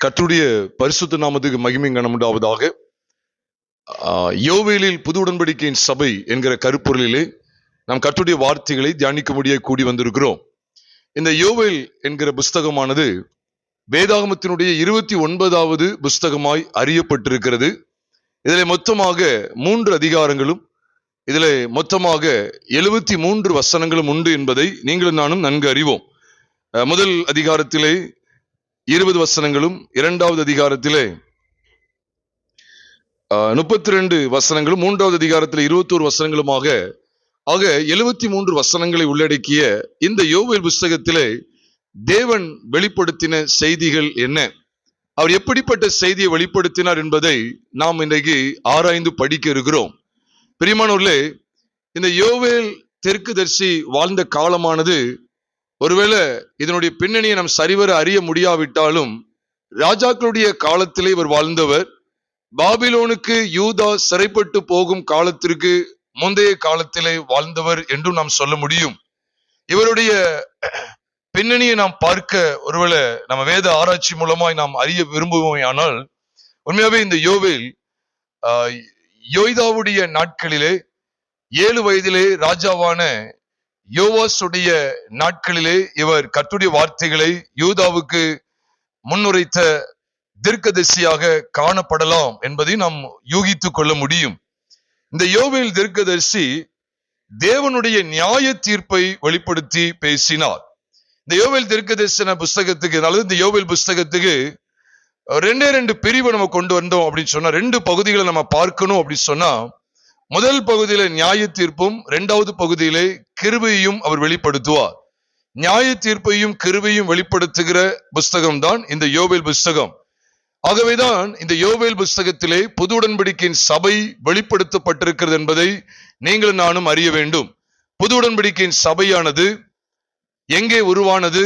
கர்த்தருடைய பரிசுத்த நாமத்துக்கு மகிமை கனமுண்டாவதாக. யோவேலில் புது உடன்படிக்கையின் சபை என்கிற கருப்பொருளிலே நாம் கர்த்தருடைய வார்த்தைகளை தியானிக்க முடிய கூடி வந்திருக்கிறோம். இந்த யோவேல் என்கிற புஸ்தகமானது வேதாகமத்தினுடைய 29வது புஸ்தகமாய் அறியப்பட்டிருக்கிறது. இதில் மொத்தமாக 3 அதிகாரங்களும் இதில் மொத்தமாக 73 வசனங்களும் உண்டு என்பதை நீங்களும் நானும் நன்கு அறிவோம். முதல் அதிகாரத்திலே 20 வசனங்களும், 2வது அதிகாரத்திலே 32 வசனங்களும், 3வது அதிகாரத்திலே 21 வசனங்களுமாக ஆக 73 வசனங்களை உள்ளடக்கிய இந்த யோவேல் புஸ்தகத்திலே தேவன் வெளிப்படுத்தின செய்திகள் என்ன, அவர் எப்படிப்பட்ட செய்தியை வெளிப்படுத்தினார் என்பதை நாம் இன்றைக்கு ஆராய்ந்து படிக்க இருக்கிறோம். பிரியமானவர்களே, இந்த யோவேல் தீர்க்கதரிசி வாழ்ந்த காலமானது ஒருவேளை இதனுடைய பின்னணியை நாம் சரிவர அறிய முடியாவிட்டாலும் ராஜாக்களுடைய காலத்திலே இவர் வாழ்ந்தவர். பாபிலோனுக்கு யூதா சிறைப்பட்டு போகும் காலத்திற்கு முந்தைய காலத்திலே வாழ்ந்தவர் என்றும் நாம் சொல்ல முடியும். இவருடைய பின்னணியை நாம் பார்க்க ஒருவேளை நம்ம வேத ஆராய்ச்சி மூலமாய் நாம் அறிய விரும்புவோம். ஆனால் உண்மையாவே இந்த யோவேல் யோய்தாவுடைய நாட்களிலே 7 வயதிலே ராஜாவான யோவாசுடைய நாட்களிலே இவர் கர்த்தருடைய வார்த்தைகளை யூதாவுக்கு முன்னுரைத்த தீர்க்கதரிசியாக காணப்படலாம் என்பதை நாம் யூகித்துக் கொள்ள முடியும். இந்த யோவேல் தீர்க்கதரிசி தேவனுடைய நியாய தீர்ப்பை வெளிப்படுத்தி பேசினார். இந்த யோவேல் தீர்க்கதரிசன புஸ்தகத்துக்கு, அதாவது இந்த யோவேல் புஸ்தகத்துக்கு 2 பிரிவை நம்ம கொண்டு வந்தோம் அப்படின்னு சொன்னா, 2 பகுதிகளை நம்ம பார்க்கணும் அப்படின்னு சொன்னா, முதல் பகுதியில நியாய தீர்ப்பும், 2வது பகுதியிலே கிருபையும் அவர் வெளிப்படுத்துவார். நியாய தீர்ப்பையும் கிருபையும் வெளிப்படுத்துகிற புஸ்தகம் தான் இந்த யோவேல் புஸ்தகம். ஆகவேதான் இந்த யோவேல் புஸ்தகத்திலே புது உடன்படிக்கையின் சபை வெளிப்படுத்தப்பட்டிருக்கிறது என்பதை நீங்களும் நானும் அறிய வேண்டும். புது உடன்படிக்கையின் சபையானது எங்கே உருவானது?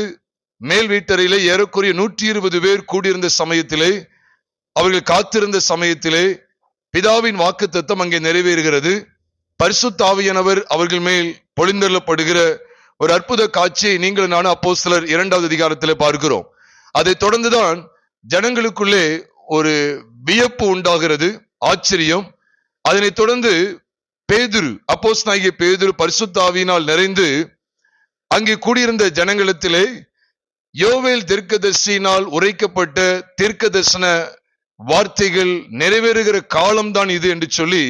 மேல் வீட்டறையிலே ஏறக்குறைய 120 பேர் கூடியிருந்த சமயத்திலே, அவர்கள் காத்திருந்த சமயத்திலே பிதாவின் வாக்குத்தத்தம் அங்கே நிறைவேறுகிறது. பரிசுத்த ஆவியானவர் அவர்கள் மேல் பொழிந்தள்ளப்படுகிற ஒரு அற்புத காட்சியை நீங்கள் நானும் அப்போஸ்தலர் 2வது அதிகாரத்திலே பார்க்கிறோம். அதை தொடர்ந்துதான் ஜனங்களுக்குள்ளே ஒரு வியப்பு உண்டாகிறது, ஆச்சரியம். அதனை தொடர்ந்து பேதுரு, அப்போஸ்தலனாகிய பேதுரு பரிசுத்த ஆவியினால் நிறைந்து அங்கே கூடியிருந்த ஜனங்களிடத்திலே யோவேல் தீர்க்கதரிசியினால் உரைக்கப்பட்ட தீர்க்கதரிசன வார்த்தைகள் நிறைவேறுகிற காலம்தான் இது என்று சொல்லி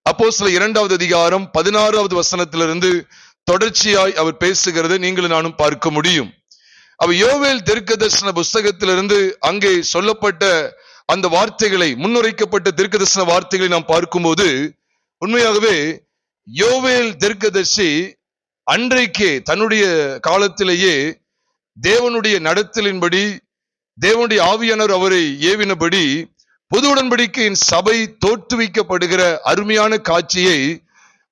அப்போஸ்தலர் 2வது அதிகாரம் 16வது வசனத்திலிருந்து தொடர்ச்சியாய் அவர் பேசுகிறதை நீங்களும் நானும் பார்க்க முடியும். அவர் யோவேல் தீர்க்கதரிசன புஸ்தகத்திலிருந்து அங்கே சொல்லப்பட்ட அந்த வார்த்தைகளை, முன்னுரைக்கப்பட்ட தீர்க்கதரிசன வார்த்தைகளை நாம் பார்க்கும்போது உண்மையாகவே யோவேல் தீர்க்கதரிசி அன்றைக்கே தன்னுடைய காலத்திலேயே தேவனுடைய நடத்தலின்படி, தேவனுடைய ஆவியானவர் அவரை ஏவினபடி புது உடன்படிக்கையின் சபை தோற்றுவிக்கப்படுகிற அருமையான காட்சியை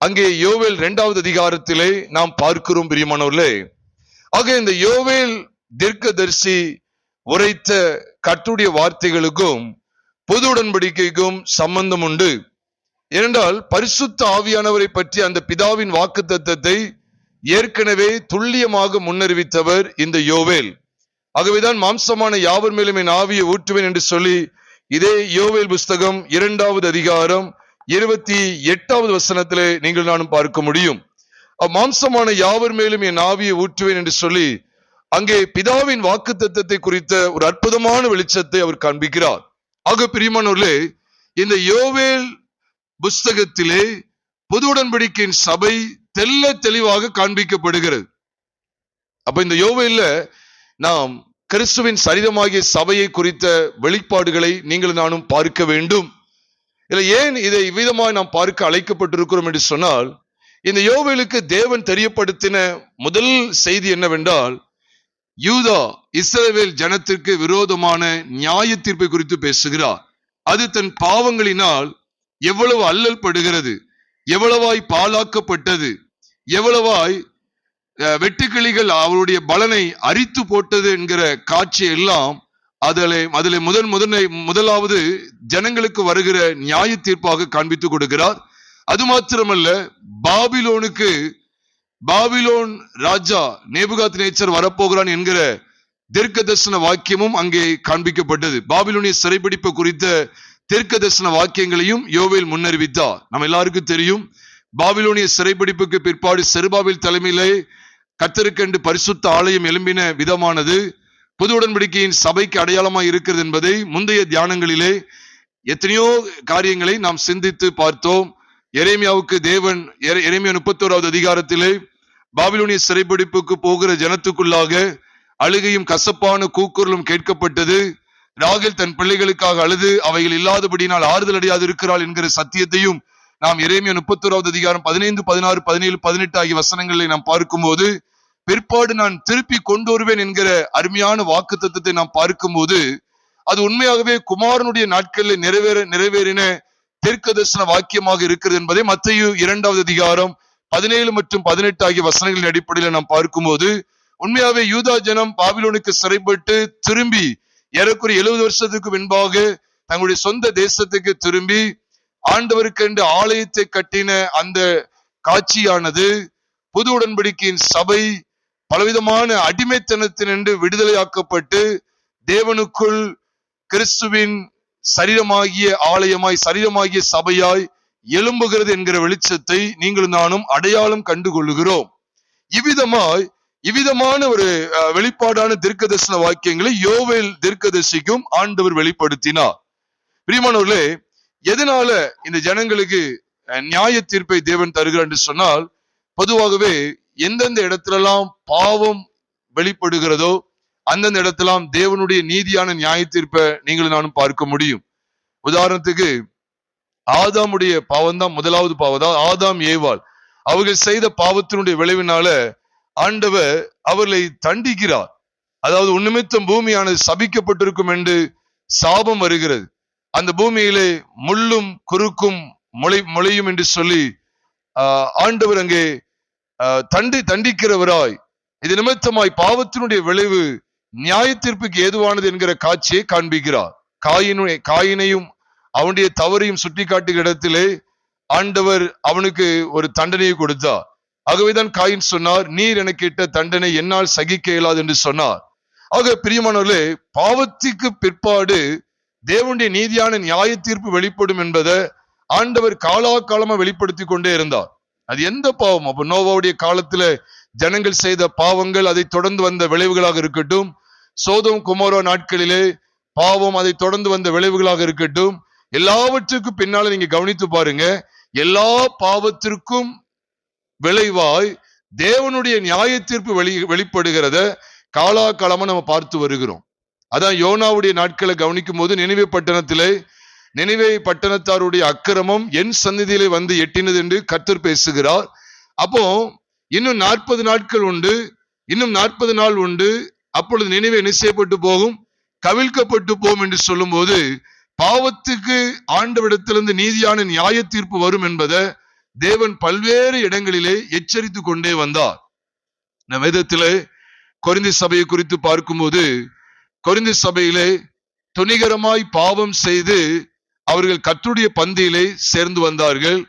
அங்கே யோவேல் 2வது அதிகாரத்திலே நாம் பார்க்கிறோம். பிரியமானவர்களே, ஆக இந்த யோவேல் தீர்க்கதரிசி உரைத்த கர்த்தருடைய வார்த்தைகளுக்கும் புது உடன்படிக்கைக்கும் சம்பந்தம் உண்டு. ஏனென்றால் பரிசுத்த ஆவியானவரை பற்றி அந்த பிதாவின் வாக்குத்தத்தத்தை ஏற்கனவே துல்லியமாக முன்னறிவித்தவர் இந்த யோவேல். ஆகவேதான் மாம்சமான யாவர் மேலும் என் ஆவியை ஊற்றுவேன் என்று சொல்லி இதே யோவேல் புஸ்தகம் 2வது அதிகாரம் 28வது வசனத்திலே நீங்கள் நானும் பார்க்க முடியும். மாம்சமான யாவர் மேலும் என் ஆவியை ஊற்றுவேன் என்று சொல்லி அங்கே பிதாவின் வாக்குத்தத்தத்தை குறித்த ஒரு அற்புதமான வெளிச்சத்தை அவர் காண்பிக்கிறார். ஆக பிரியமானவர்களே, இந்த யோவேல் புஸ்தகத்திலே புது உடன்படிக்கையின் சபை தெல்ல தெளிவாக காண்பிக்கப்படுகிறது. அப்ப இந்த யோவேல்ல நாம் கிறிஸ்துவின் சரீரமாகிய சபையை குறித்த வெளிப்பாடுகளை நீங்கள் நானும் பார்க்க வேண்டும். இல்லை, ஏன் இதை இவ்விதமாய் நாம் பார்க்க அழைக்கப்பட்டிருக்கிறோம் என்று சொன்னால், இந்த யோவேலுக்கு தேவன் தெரியப்படுத்தின முதல் செய்தி என்னவென்றால், யூதா இஸ்ரவேல் ஜனத்திற்கு விரோதமான நியாய தீர்ப்பை குறித்து பேசுகிறார். அது தன் பாவங்களினால் எவ்வளவு அல்லல் படுகிறது, எவ்வளவாய் பாழாக்கப்பட்டது, எவ்வளவாய் வெட்டுக்கிளிகள் அவருடைய பலனை அரித்து போட்டது என்கிற காட்சி எல்லாம் அதிலே முதலாவது ஜனங்களுக்கு வருகிற நியாய தீர்ப்பாக காண்பித்து கொடுக்கிறார். அது மாத்திரமல்ல, பாபிலோன் ராஜா நேபுகாத்நேச்சர் வரப்போகிறான் என்கிற தீர்க்க தரிசன வாக்கியமும் அங்கே காண்பிக்கப்பட்டது. பாபிலோனிய சிறைபிடிப்பு குறித்த தீர்க்க தரிசன வாக்கியங்களையும் யோவேல் முன்னறிவித்தார். நம்ம எல்லாருக்கும் தெரியும், பாபிலோனிய சிறைபிடிப்புக்கு பிற்பாடு செருபாபேல் தலைமையிலே கர்த்தருக்கென்று பரிசுத்த ஆலயம் எழும்பின விதமானது புது உடன்படிக்கையின் சபைக்கு அடையாளமாய் இருக்கிறது என்பதை முந்தைய தியானங்களிலே எத்தனையோ காரியங்களை நாம் சிந்தித்து பார்த்தோம். எரேமியாவுக்கு தேவன் எரேமியா 31வது அதிகாரத்திலே பாபிலோனிய சிறைபிடிப்புக்கு போகிற ஜனத்துக்குள்ளாக அழுகையும் கசப்பான கூக்குரலும் கேட்கப்பட்டது. ராகேல் தன் பிள்ளைகளுக்காக அழுது அவைகள் இல்லாதபடினால் ஆறுதல் அடையாது இருக்கிறாள் என்கிற சத்தியத்தையும் நாம் எரேமியா 31வது அதிகாரம் 15, 16, 17, 18 ஆகிய வசனங்களை நாம் பார்க்கும்போது, பிற்பாடு நான் திருப்பி கொண்டு வருவேன் என்கிற அருமையான வாக்குத்தத்தத்தை நாம் பார்க்கும்போது, அது உண்மையாகவே குமாரனுடைய நாட்களில் நிறைவேறின தீர்க்க தரிசன வாக்கியமாக இருக்கிறது என்பதை மத்தேயு 2வது அதிகாரம் 17 மற்றும் 18 ஆகிய வசனங்களின் அடிப்படையில் நாம் பார்க்கும்போது, உண்மையாகவே யூதா ஜனம் பாபிலோனுக்கு சிறைப்பட்டு திரும்பி ஏறக்குறைய 70 வருஷத்துக்கு முன்பாக தங்களுடைய சொந்த தேசத்துக்கு திரும்பி ஆண்டவருக்கென்று ஆலயத்தை கட்டின அந்த காட்சியானது புது உடன்படிக்கையின் சபை பலவிதமான அடிமைத்தனத்தினின்று விடுதலையாக்கப்பட்டு தேவனுக்குள் கிறிஸ்துவின் சரீரமாகிய ஆலயமாய் சரீரமாகிய சபையாய் எழும்புகிறது என்கிற வெளிச்சத்தை நீங்களும் நானும் அடையாளம் கண்டு கொள்ளுகிறோம். இவ்விதமான ஒரு வெளிப்பாடான தீர்க்க தரிசன வாக்கியங்களை யோவேல் தீர்க்கதரிசிக்கும் ஆண்டவர் வெளிப்படுத்தினார். பிரியமானவர்களே, எதனால இந்த ஜனங்களுக்கு நியாய தீர்ப்பை தேவன் தருகிறார் என்று சொன்னால், பொதுவாகவே எந்தெந்த இடத்திலெல்லாம் பாவம் வெளிப்படுகிறதோ அந்தந்த இடத்திலாம் தேவனுடைய நீதியான நியாய தீர்ப்பை நீங்களும் நானும் பார்க்க முடியும். உதாரணத்துக்கு ஆதாமுடைய பாவம் தான் முதலாவது பாவம் தான். ஆதாம் ஏவாள் அவர்கள் செய்த பாவத்தினுடைய விளைவினால ஆண்டவர் அவர்களை தண்டிக்கிறார். அதாவது உன்னிமித்தம் பூமியானது சபிக்கப்பட்டிருக்கும் என்று சாபம் வருகிறது. அந்த பூமியிலே முள்ளும் குறுக்கும் முளையும் என்று சொல்லி ஆண்டவர் அங்கே தண்டிக்கிறவராய் இது நிமித்தமாய் பாவத்தினுடைய விளைவு நியாய தீர்ப்புக்கு ஏதுவானது என்கிற காட்சியை காண்பிக்கிறார். காயினையும் அவனுடைய தவறையும் சுட்டி காட்டுகிற இடத்திலே ஆண்டவர் அவனுக்கு ஒரு தண்டனையை கொடுத்தார். ஆகவேதான் காயின் சொன்னார், நீர் எனக்கு இட்ட தண்டனை என்னால் சகிக்க இயலாது என்று சொன்னார். ஆக பிரியமானவர்களே, பாவத்துக்கு பிற்பாடு தேவனுடைய நீதியான நியாய தீர்ப்பு வெளிப்படும் என்பதை ஆண்டவர் காலாகாலமா வெளிப்படுத்தி கொண்டே இருந்தார். அது எந்த பாவம்? அப்ப நோவாவுடைய காலத்துல ஜனங்கள் செய்த பாவங்கள், அதை தொடர்ந்து வந்த விளைவுகளாக இருக்கட்டும், சோதோம் குமோரா நாட்களிலே பாவம், அதை தொடர்ந்து வந்த விளைவுகளாக இருக்கட்டும், எல்லாவற்றுக்கும் பின்னால நீங்க கவனித்து பாருங்க, எல்லா பாவத்திற்கும் விளைவாய் தேவனுடைய நியாய தீர்ப்பு வெளிப்படுகிறத காலாகாலமா நம்ம பார்த்து வருகிறோம். அதான் யோனாவுடைய நாட்களை கவனிக்கும் போது நினிவே பட்டணத்தாருடைய அக்கிரமம் என் சந்நிதியிலே வந்து எட்டினது என்று கர்த்தர் பேசுகிறார். அப்போ இன்னும் 40 நாட்கள் உண்டு, இன்னும் 40 நாள் உண்டு, அப்பொழுது நினிவே என்ன செய்யப்பட்டு போகும்? கவிழ்க்கப்பட்டு போகும் என்று சொல்லும் போது பாவத்துக்கு ஆண்டவரிடத்திலிருந்து நீதியான நியாய தீர்ப்பு வரும் என்பதை தேவன் பல்வேறு இடங்களிலே எச்சரித்து கொண்டே வந்தார். நம் வேதத்திலே கொரிந்தி சபையை குறித்து பார்க்கும்போது, கொரிந்தி சபையிலே துணிகரமாய் பாவம் செய்து அவர்கள் கர்த்தருடைய பந்தியிலே சேர்ந்து வந்தார்கள்.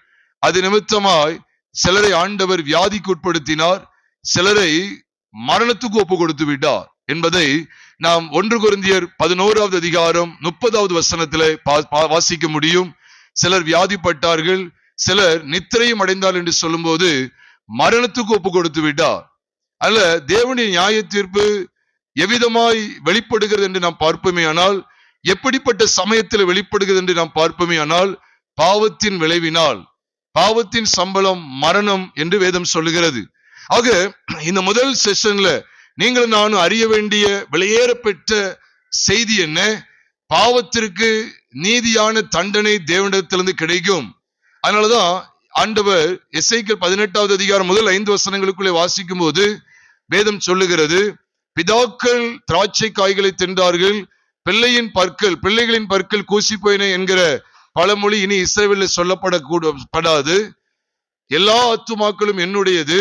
அது நிமித்தமாய் சிலரை ஆண்டவர் வியாதிக்கு உட்படுத்தினார், சிலரை மரணத்துக்கு ஒப்பு கொடுத்து விட்டார் என்பதை நாம் 1 கொரிந்தியர் 11வது அதிகாரம் 30வது வசனத்திலே வாசிக்க முடியும். சிலர் வியாதிப்பட்டார்கள், சிலர் நித்திரையும் அடைந்தார் என்று சொல்லும் போது மரணத்துக்கு ஒப்பு கொடுத்து விட்டார். அல்ல, தேவனுடைய நியாய தீர்ப்பு எவ்விதமாய் வெளிப்படுகிறது என்று நாம் பார்ப்போமே ஆனால், எப்படிப்பட்ட சமயத்தில் வெளிப்படுகிறது என்று நாம் பார்ப்போமே ஆனால், பாவத்தின் விளைவினால், பாவத்தின் சம்பளம் மரணம் என்று வேதம் சொல்லுகிறது. ஆக இந்த முதல் செஷன்ல நீங்களும் நானும் அறிய வேண்டிய விலையேற பெற்ற செய்தி என்ன? பாவத்திற்கு நீதியான தண்டனை தேவனிடத்திலிருந்து கிடைக்கும். அதனாலதான் ஆண்டவர் எசேக்கியேல் 18வது அதிகாரம் முதல் 5 வசனங்களுக்குள்ளே வாசிக்கும் போது வேதம் சொல்லுகிறது, பிதாக்கள் திராட்சை காய்களை தின்றார்கள், பிள்ளைகளின் பற்கள் கூசி போயின என்கிற பழமொழி இனி இஸ்ரவேலில் சொல்லப்படாது. எல்லா ஆத்துமாக்களும் என்னுடையது,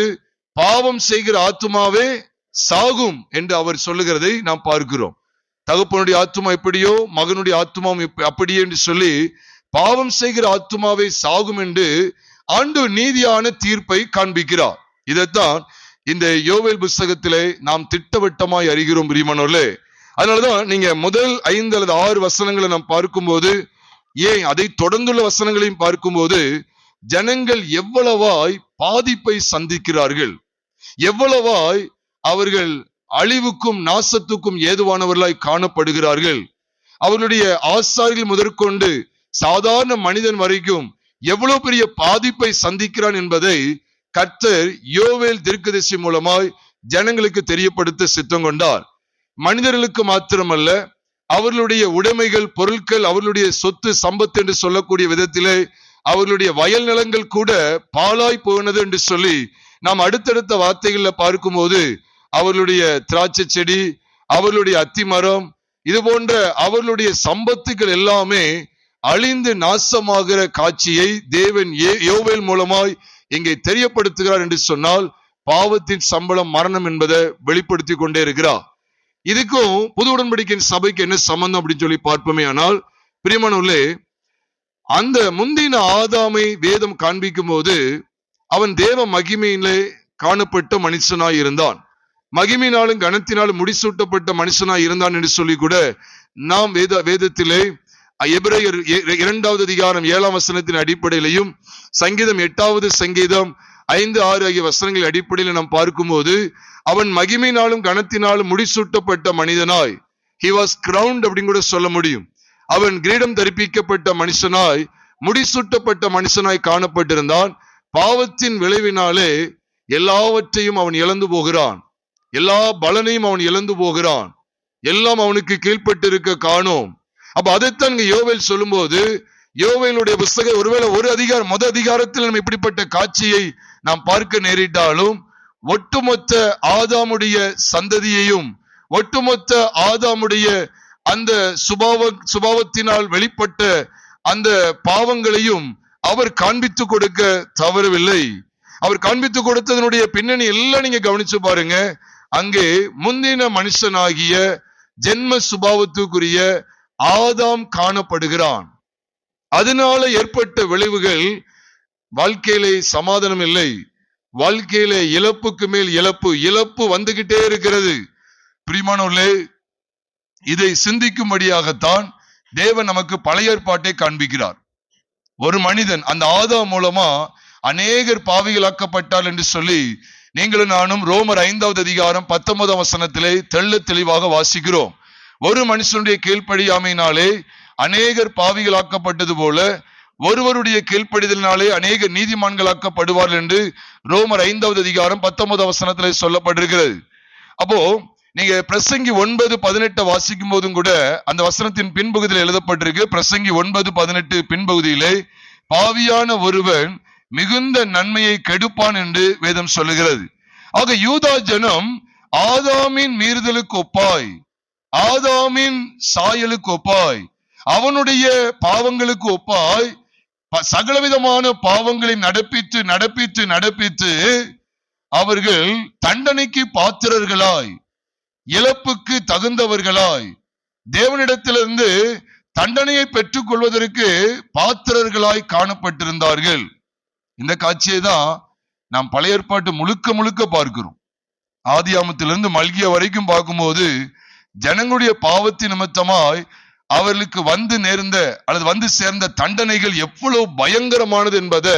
பாவம் செய்கிற ஆத்துமாவே சாகும் என்று அவர் சொல்லுகிறதை நாம் பார்க்கிறோம். தகப்பனுடைய ஆத்துமா எப்படியோ மகனுடைய ஆத்துமாவும் அப்படியே என்று சொல்லி பாவம் செய்கிற ஆத்துமாவை சாகும் என்று ஆண்டவர் நீதியான தீர்ப்பை காண்பிக்கிறார். இதைத்தான் இந்த யோவேல் புஸ்தகத்திலே நாம் திட்டவட்டமாய் அறிகிறோம் பிரியமானவர்களே. அதனாலதான் நீங்க முதல் 5 அல்லது 6 வசனங்களை நாம் பார்க்கும்போது, ஏன் அதை தொடர்ந்துள்ள வசனங்களையும் பார்க்கும்போது, ஜனங்கள் எவ்வளவாய் பாதிப்பை சந்திக்கிறார்கள், எவ்வளவாய் அவர்கள் அழிவுக்கும் நாசத்துக்கும் ஏதுவானவர்களாய் காணப்படுகிறார்கள். அவர்களுடைய ஆசாரிகள் முதற்கொண்டு சாதாரண மனிதன் வரைக்கும் எவ்வளவு பெரிய பாதிப்பை சந்திக்கிறான் என்பதை கர்த்தர் யோவேல் தீர்க்கதரிசி மூலமாய் ஜனங்களுக்கு தெரியப்படுத்த சித்தம் கொண்டார். மனிதர்களுக்கு மாத்திரமல்ல, அவர்களுடைய உடைமைகள், பொருட்கள், அவர்களுடைய சொத்து சம்பத்து என்று சொல்லக்கூடிய விதத்திலே அவர்களுடைய வயல் நிலங்கள் கூட பாழாய் போனது என்று சொல்லி நாம் அடுத்தடுத்த வார்த்தைகள்ல பார்க்கும்போது, அவர்களுடைய திராட்சை செடி, அவர்களுடைய அத்திமரம், இது போன்ற அவர்களுடைய சம்பத்துகள் எல்லாமே அழிந்து நாசமாகிற காட்சியை தேவன் யோவேல் மூலமாய் இங்கே தெரியப்படுத்துகிறார் என்று சொன்னால், பாவத்தின் சம்பளம் மரணம் என்பதை வெளிப்படுத்தி கொண்டே இருக்கிறார். இதுக்கும் புது உடன்படிக்கையின் சபைக்கு என்ன சம்பந்தம் அப்படின்னு சொல்லி பார்ப்போமே. ஆனால் பிரியமானவர்களே, அந்த முந்தின ஆதாமை வேதம் காண்பிக்கும் போது அவன் தேவ மகிமையிலே காணப்பட்ட மனுஷனாய் இருந்தான், மகிமையினாலும் கனத்தினாலும் முடிசூட்டப்பட்ட மனுஷனாய் இருந்தான் என்று சொல்லி கூட நாம் வேதத்திலே எபிரேயர் 2வது அதிகாரம் 7ஆம் வசனத்தின் அடிப்படையிலையும் சங்கீதம் 8வது சங்கீதம் 5, 6 ஆகிய வசனங்களின் அடிப்படையில் நாம் பார்க்கும்போது, அவன் மகிமையினாலும் கனத்தினாலும் முடிசூட்டப்பட்ட மனிதனாய், he was crowned அப்படின்னு கூட சொல்ல முடியும். அவன் கிரீடம் தரிப்பிக்கப்பட்ட மனுஷனாய், முடிசூட்டப்பட்ட மனுஷனாய் காணப்பட்டிருந்தான். பாவத்தின் விளைவினாலே எல்லாவற்றையும் அவன் இழந்து போகிறான், எல்லா பலனையும் அவன் இழந்து போகிறான், எல்லாம் அவனுக்கு கீழ்பட்டு இருக்க காணோம். அப்ப அதைத்தான் யோவேல் சொல்லும் போது, யோவேலுடைய புஸ்தகம் ஒருவேளை முதல் அதிகாரத்தில் நம்ம இப்படிப்பட்ட காட்சியை நாம் பார்க்க நேரிட்டாலும், ஒட்டுமொத்த ஆதாமுடைய சந்ததியையும், ஒட்டுமொத்த ஆதாமுடைய அந்த சுபாவத்தினால் வெளிப்பட்ட அந்த பாவங்களையும் அவர் காண்பித்து கொடுக்க தவறவில்லை. அவர் காண்பித்து கொடுத்ததனுடைய பின்னணி எல்லாம் நீங்க கவனிச்சு பாருங்க. அங்கே முந்தின மனுஷனாகிய ஜென்ம சுபாவத்துக்குரிய ஆதாம் காணப்படுகிறான். அதனால ஏற்பட்ட விளைவுகள், வாழ்க்கையிலே சமாதானம் இல்லை, வாழ்க்கையிலே இழப்புக்கு மேல் இழப்பு வந்துகிட்டே இருக்கிறது. பிரியமானவர்களே, இதை சிந்திக்கும்படியாகத்தான் தேவன் நமக்கு பழைய ஏற்பாட்டை காண்பிக்கிறார். ஒரு மனிதன் அந்த ஆதாம் மூலமா அநேகர் பாவிகளாக்கப்பட்டார் என்று சொல்லி நீங்களும் நானும் ரோமர் 5வது அதிகாரம் 19ஆம் வசனத்திலே தெள்ள தெளிவாக வாசிக்கிறோம். ஒரு மனுஷனுடைய கீழ்ப்படியாமையினாலே அநேகர் பாவிகளாக்கப்பட்டது போல ஒருவருடைய கீழ்ப்படிதலினாலே அநேகர் நீதிமான்களாக்கப்படுவார்கள் என்று ரோமர் 5வது அதிகாரம் 19ஆம் வசனத்திலே சொல்லப்பட்டிருக்கிறது. அப்போ நீங்க பிரசங்கி 9:18 வாசிக்கும் போதும் கூட அந்த வசனத்தின் பின்பகுதியில் எழுதப்பட்டிருக்கு. பிரசங்கி 9:18 பின்பகுதியிலே, பாவியான ஒருவன் மிகுந்த நன்மையை கெடுப்பான் என்று வேதம் சொல்லுகிறது. ஆக யூதா ஜனம் ஆதாமின் மீறுதலுக்கு ஒப்பாய், ஆதாமின் சாயலுக்கு ஒப்பாய், அவனுடைய பாவங்களுக்கு ஒப்பாய் சகலவிதமான பாவங்களை நடப்பித்து நடப்பித்து நடப்பித்து அவர்கள் தண்டனைக்கு பாத்திரர்களாய், இழப்புக்கு தகுந்தவர்களாய், தேவனிடத்திலிருந்து தண்டனையை பெற்றுக் கொள்வதற்கு பாத்திரர்களாய் காணப்பட்டிருந்தார்கள். இந்த காட்சியை தான் நாம் பழைய ஏற்பாட்டு முழுக்க பார்க்கிறோம். ஆதியாமத்திலிருந்து மல்கியா வரைக்கும் பார்க்கும்போது ஜனங்களுடைய பாவத்தின் நிமித்தமாய் அவர்களுக்கு வந்து சேர்ந்த தண்டனைகள் எவ்வளவு பயங்கரமானது என்பதை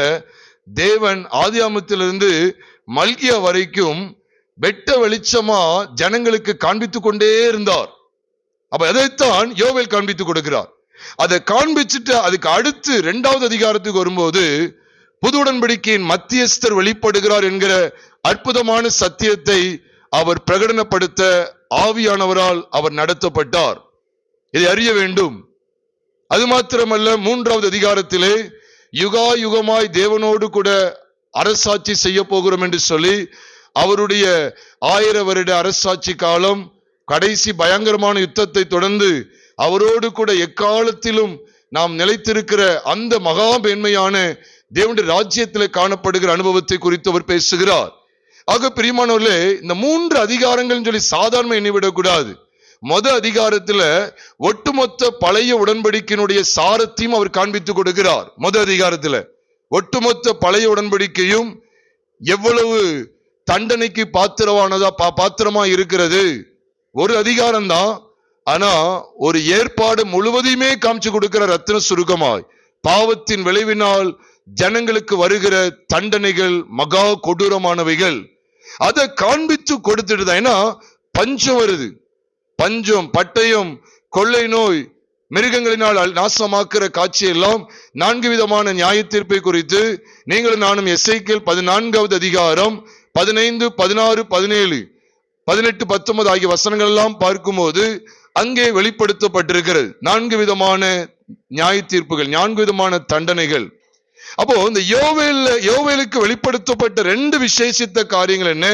தேவன் ஆதியாமத்திலிருந்து மல்கியா வரைக்கும் வெட்ட வெளிச்சமா ஜனங்களுக்கு காண்பித்துக் கொண்டே இருந்தார். அப்ப அதைத்தான் யோவேல் காண்பித்துக் கொடுக்கிறார். அதை காண்பிச்சுட்டு அதுக்கு அடுத்து 2வது அதிகாரத்துக்கு வரும்போது புது உடன்படிக்கையின் மத்தியஸ்தர் வெளிப்படுகிறார் என்கிற அற்புதமான சத்தியத்தை அவர் பிரகடனப்படுத்த ஆவியானவரால் அவர் நடத்தப்பட்டார். இதை அறிய வேண்டும். அது மாத்திரமல்ல, 3வது அதிகாரத்திலே யுகா யுகமாய் தேவனோடு கூட அரசாட்சி செய்ய போகிறோம் என்று சொல்லி அவருடைய 1000 வருட அரசாட்சி காலம், கடைசி பயங்கரமான யுத்தத்தை தொடர்ந்து அவரோடு கூட எக்காலத்திலும் நாம் நிலைத்திருக்கிற அந்த மகா மேன்மையான தேவனுடைய ராஜ்யத்தில் காணப்படுகிற அனுபவத்தை குறித்து அவர் பேசுகிறார். ஆக பிரியமானவர்களே, இந்த 3 அதிகாரங்கள் சொல்லி சாதாரண எண்ணிவிடக்கூடாது. அதிகாரத்துல ஒட்டுமொத்த பழைய உடன்படிக்கையினுடைய சாரத்தையும் அவர் காண்பித்து கொடுக்கிறார். அதிகாரத்துல ஒட்டுமொத்த பழைய உடன்படிக்கையும் எவ்வளவு தண்டனைக்கு பாத்திரமா இருக்கிறது. ஒரு அதிகாரம் தான், ஆனா ஒரு ஏற்பாடு முழுவதையுமே காமிச்சு கொடுக்கிற ரத்தின சுருக்கமாய் பாவத்தின் விளைவினால் ஜனங்களுக்கு வருகிற தண்டனைகள் மகா கொடூரமானவைகள் அதை காண்பித்து கொடுத்துடுது. ஏன்னா பஞ்சம் வருது, பஞ்சம், பட்டயம், கொள்ளை நோய், மிருகங்களினால் நாசமாக்குற காட்சி எல்லாம் 4 விதமான நியாய தீர்ப்பை குறித்து நீங்களும் நானும் எசேக்கியேல் 14வது அதிகாரம் 15, 16, 17, 18, 19 ஆகிய வசனங்கள் எல்லாம் பார்க்கும்போது அங்கே வெளிப்படுத்தப்பட்டிருக்கிறது 4 விதமான நியாய தீர்ப்புகள், 4 விதமான தண்டனைகள். அப்போ இந்த யோவேலுக்கு வெளிப்படுத்தப்பட்ட 2 விசேஷித்த காரியங்கள் என்ன?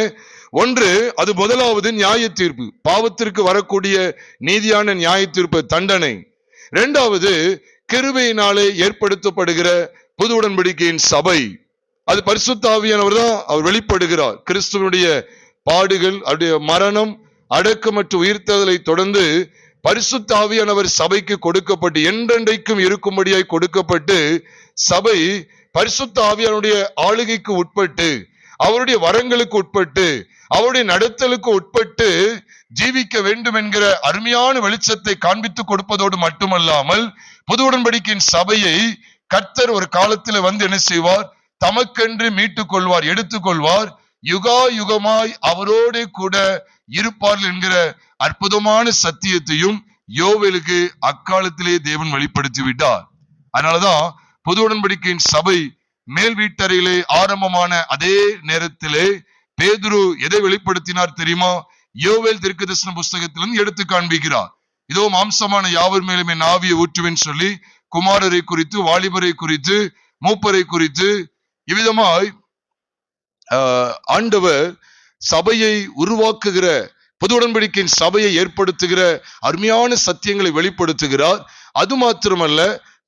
ஒன்று, அது முதலாவது நியாய தீர்ப்பு, பாவத்திற்கு வரக்கூடிய நீதியான நியாய தீர்ப்பு, தண்டனை. இரண்டாவது, கிருபையினாலே ஏற்படுத்தப்படுகிற புது உடன்படிக்கையின் சபை. அது பரிசுத்த ஆவியானவர் தான் அவர் வெளிப்படுகிறார். கிறிஸ்துவனுடைய பாடுகள், அவருடைய மரணம், அடக்கம் மற்றும் உயிர்த்தெழுதலை தொடர்ந்து பரிசுத்த ஆவியானவர் சபைக்கு கொடுக்கப்பட்டு என்றென்றைக்கும் இருக்கும்படியாய் கொடுக்கப்பட்டு சபை பரிசுத்த ஆவியானுடைய ஆளுகைக்கு உட்பட்டு, அவருடைய வரங்களுக்கு உட்பட்டு, அவருடைய நடத்தலுக்கு உட்பட்டு ஜீவிக்க வேண்டும் என்கிற அருமையான வெளிச்சத்தை காண்பித்துக் கொடுப்பதோடு மட்டுமல்லாமல் புது உடன்படிக்கையின் சபையை கர்த்தர் ஒரு காலத்தில் வந்து என்ன செய்வார்? தமக்கென்று மீட்டுக் கொள்வார், எடுத்துக்கொள்வார். யுகா யுகமாய் அவரோடு கூட இருப்பார்கள் என்கிற அற்புதமான சத்தியத்தையும் யோவேலுக்கு அக்காலத்திலே தேவன் வெளிப்படுத்தி விட்டார். அதனாலதான் புது உடன்படிக்கையின் சபை மேல் வீட்டறையிலே ஆரம்பமான அதே நேரத்திலே பேதுரு எதை வெளிப்படுத்தினார் தெரியுமா? யோவேல் தீர்க்கதரிசன புஸ்தகத்திலிருந்து எடுத்து காண்பிக்கிறார். இதோ மாம்சமான யாவர் மேலும் என் ஆவியை ஊற்றுவேன் சொல்லி குமாரரை குறித்து, வாலிபரை குறித்து, மூப்பரை குறித்து இவ்விதமாய் ஆண்டவர் சபையை உருவாக்குகிற, புது உடன்படிக்கையின் சபையை ஏற்படுத்துகிற அருமையான சத்தியங்களை வெளிப்படுத்துகிறார். அது மாத்திரமல்ல,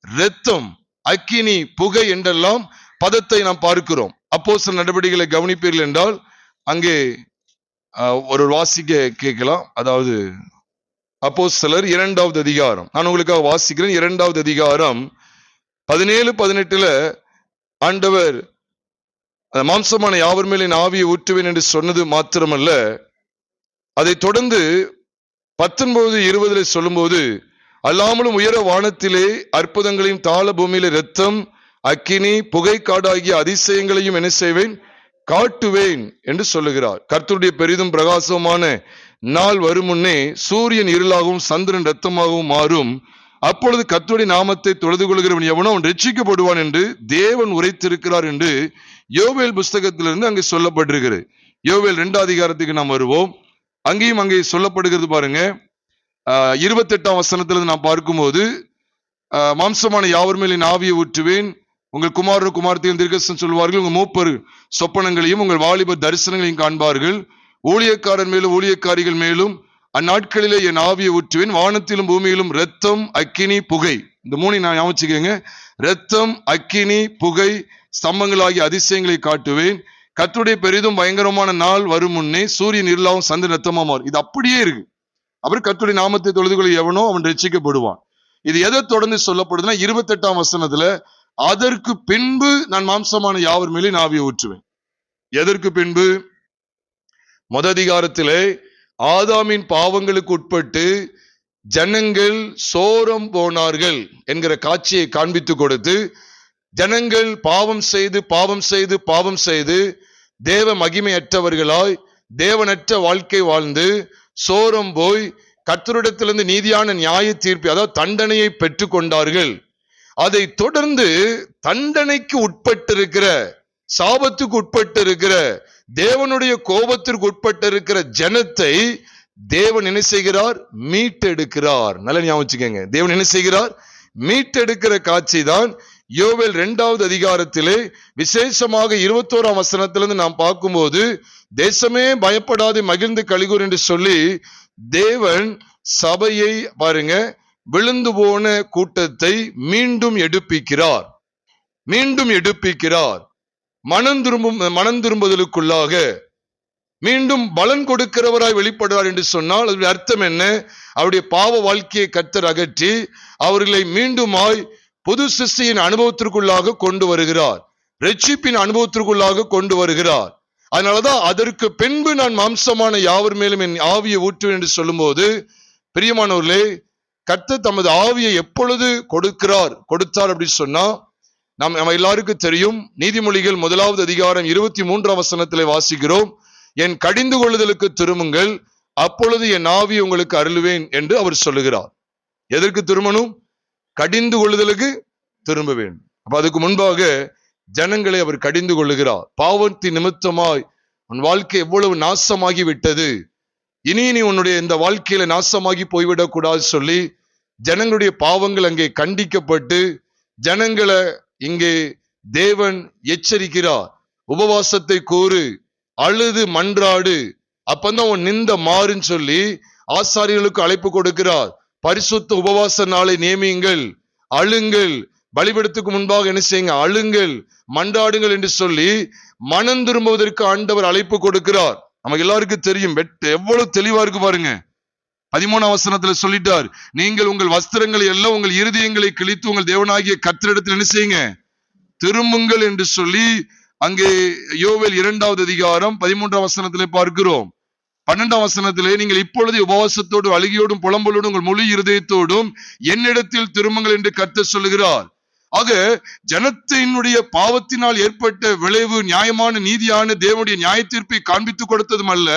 இரத்தம், அக்கினி, புகை என்றெல்லாம் பதத்தை நாம் பார்க்கிறோம். அப்போஸ்தலர் நடவடிக்கைகளை கவனிப்பீர்கள் என்றால் அங்கே ஒரு வாசிக்க கேட்கலாம். அதாவது அப்போஸ்தலர் 2வது அதிகாரம், நான் உங்களுக்காக வாசிக்கிறேன். 2வது அதிகாரம் 17, 18 ஆண்டவர் மாம்சமான யாவர் மேலே ஆவியை ஊற்றுவேன் என்று சொன்னது மாத்திரமல்ல, அதை தொடர்ந்து 19, 20 சொல்லும்போது, அல்லாமலும் உயர வானத்திலே அற்புதங்களையும் தாழ பூமியிலே இரத்தம், அக்கினி, புகை காடாகிய அதிசயங்களையும் என்ன செய்வேன்? காட்டுவேன் என்று சொல்லுகிறார். கர்த்தருடைய பெரிதும் பிரகாசமான நாள் வரும் முன்னே சூரியன் இருளாகவும் சந்திரன் இரத்தமாகவும் மாறும். அப்பொழுது கர்த்தருடைய நாமத்தை தொழுது கொள்கிறவன் எவனோ அவன் ரட்சிக்கப்படுவான் என்று தேவன் உரைத்திருக்கிறார் என்று யோவேல் புஸ்தகத்திலிருந்து அங்கே சொல்லப்பட்டிருக்கிறது. யோவேல் 2வது அதிகாரத்துக்கு நாம் வருவோம். அங்கேயும் அங்கே சொல்லப்படுகிறது பாருங்க. 28ஆம் வசனத்திலிருந்து நாம் பார்க்கும்போது, மாம்சமான யாவர் மேலே ஆவியை ஊற்றுவேன், உங்கள் குமாரரும் குமாரத்தையும் தீர்க்கதரிசனம் சொல்வார்கள், உங்கள் மூப்பர் சொப்பனங்களையும் உங்கள் வாலிபர் தரிசனங்களையும் காண்பார்கள். ஊழியக்காரர் மேலும் ஊழியக்காரிகள் மேலும் அந்நாட்களிலே என் ஆவியை ஊற்றுவேன். வானத்திலும் பூமியிலும் இரத்தம், அக்கினி, புகை. இந்த 3 நான் ஞாபகிச்சுக்கங்க. இரத்தம், அக்கினி, புகை, ஸ்தம்பங்களாகிய அதிசயங்களை காட்டுவேன். கர்த்தருடைய பெரிதும் பயங்கரமான நாள் வரும் முன்னே சூரியன் இருளாவும் சந்திரன் இரத்தமா மாறும். இது அப்படியே இருக்கு. அப்புறம் கர்த்தருடைய நாமத்தை தொழுது கொள்ள எவனோ அவன் ரட்சிக்கப்படுவான். இது எதை தொடர்ந்து சொல்லப்படுதுன்னா 28ஆம் வசனத்துல, அதற்கு பின்பு நான் மாம்சமான யாவர் மேலே ஆவியை ஊற்றுவேன். எதற்கு பின்பு? முததிகாரத்திலே ஆதாமின் பாவங்களுக்கு உட்பட்டு ஜனங்கள் சோரம் போனார்கள் என்கிற காட்சியை காண்பித்து கொடுத்து, ஜனங்கள் பாவம் செய்து பாவம் செய்து பாவம் செய்து தேவ மகிமையற்றவர்களாய் தேவனற்ற வாழ்க்கை வாழ்ந்து சோரம் போய் கர்த்தரிடத்திலிருந்து நீதியான நியாய தீர்ப்பு, அதாவது தண்டனையை பெற்று கொண்டார்கள். அதை தொடர்ந்து தண்டனைக்கு உட்பட்டிருக்கிற, சாபத்துக்கு உட்பட்டிருக்கிற, தேவனுடைய கோபத்திற்கு உட்பட்டிருக்கிற ஜனத்தை தேவன் என்ன செய்கிறார்? மீட்டெடுக்கிறார். நல்ல ஞாபகம் வச்சுக்கோங்க. தேவன் என்ன செய்கிறார்? மீட்டெடுக்கிற காட்சி தான் யோவேல் 2வது அதிகாரத்திலே விசேஷமாக 21ஆம் வசனத்திலிருந்து நாம் பார்க்கும்போது, தேசமே பயப்படாது மகிழ்ந்து கலிகூர் என்று சொல்லி தேவன் சபையை பாருங்க, விழுந்து போன கூட்டத்தை மீண்டும் எடுப்பிக்கிறார். மீண்டும் எடுப்பிக்கிறார். மனம் திரும்புதலுக்குள்ளாக மீண்டும் பலன் கொடுக்கிறவராய் வெளிப்படுவார் என்று சொன்னால் அதனுடைய அர்த்தம் என்ன? அவருடைய பாவ வாழ்க்கையை கர்த்தர் அகற்றி அவர்களை மீண்டுமாய் புது சிருஷ்டியின் அனுபவத்திற்குள்ளாக கொண்டு வருகிறார். ரட்சிப்பின் அனுபவத்திற்குள்ளாக கொண்டு வருகிறார். அதனாலதான் அதற்கு பின்பு நான் மாம்சமான யாவர் மேலும் என் ஆவியை ஊற்றுவேன் என்று சொல்லும்போது, பிரியமானவர்களே, கர்த்தர் தமது ஆவியை எப்பொழுது கொடுத்தார் அப்படின்னு சொன்னா, நம்ம எல்லாருக்கும் தெரியும். நீதிமொழிகள் 1வது அதிகாரம் 23ஆம் வசனத்திலே வாசிக்கிறோம், என் கடிந்து கொள்ளுதலுக்கு திரும்புங்கள், அப்பொழுது என் ஆவி உங்களுக்கு அருளுவேன் என்று அவர் சொல்லுகிறார். எதற்கு திரும்பணும்? கடிந்து கொள்ளுதலுக்கு திரும்ப வேண்டும். அப்ப அதுக்கு முன்பாக ஜனங்களை அவர் கடிந்து கொள்ளுகிறார். பாவத்தின் நிமித்தமாய் உன் வாழ்க்கை எவ்வளவு நாசமாகி விட்டது, இனி நீ உன்னுடைய இந்த வாழ்க்கையில நாசமாகி போய்விடக் கூடாது சொல்லி ஜனங்களுடைய பாவங்கள் அங்கே கண்டிக்கப்பட்டு ஜனங்களை இங்கே தேவன் எச்சரிக்கிறார். உபவாசத்தை கூறு, அழுது மன்றாடு, அப்பதான் உன் நிந்த மாறுன்னு சொல்லி ஆசாரியர்களுக்கு அழைப்பு கொடுக்கிறார். பரிசுத்த உபவாச நாளை நியமியுங்கள், அழுங்கள், பலிபீடத்துக்கு முன்பாக என்ன செய்யுங்க, அழுங்கள், மன்றாடுங்கள் என்று சொல்லி மனம் திரும்புவதற்கு ஆண்டவர் அழைப்பு கொடுக்கிறார். நமக்கு எல்லாருக்கும் தெரியும், எவ்வளவு தெளிவா இருக்கு பாருங்க. 13ஆம் வசனத்துல சொல்லிட்டார், நீங்கள் உங்கள் வஸ்திரங்களை எல்லாம் உங்கள் இருதயங்களை கிழித்து உங்கள் தேவனாகிய கர்த்தரிடத்தில் என்ன செய்யுங்க, திரும்புங்கள் என்று சொல்லி அங்கே யோவேல் 2வது அதிகாரம் 13ஆம் வசனத்திலே பார்க்கிறோம். 12ஆம் வசனத்திலே, நீங்கள் இப்பொழுது உபவாசத்தோடும் அழுகையோடும் புலம்பலோடும் உங்கள் முழு இருதயத்தோடும் என்னிடத்தில் திரும்புங்கள் என்று கர்த்தர் சொல்லுகிறார். ஆக ஜனத்தினுடைய பாவத்தினால் ஏற்பட்ட விளைவு நியாயமான நீதியான தேவனுடைய நியாய தீர்ப்பை காண்பித்து கொடுத்ததும் அல்ல,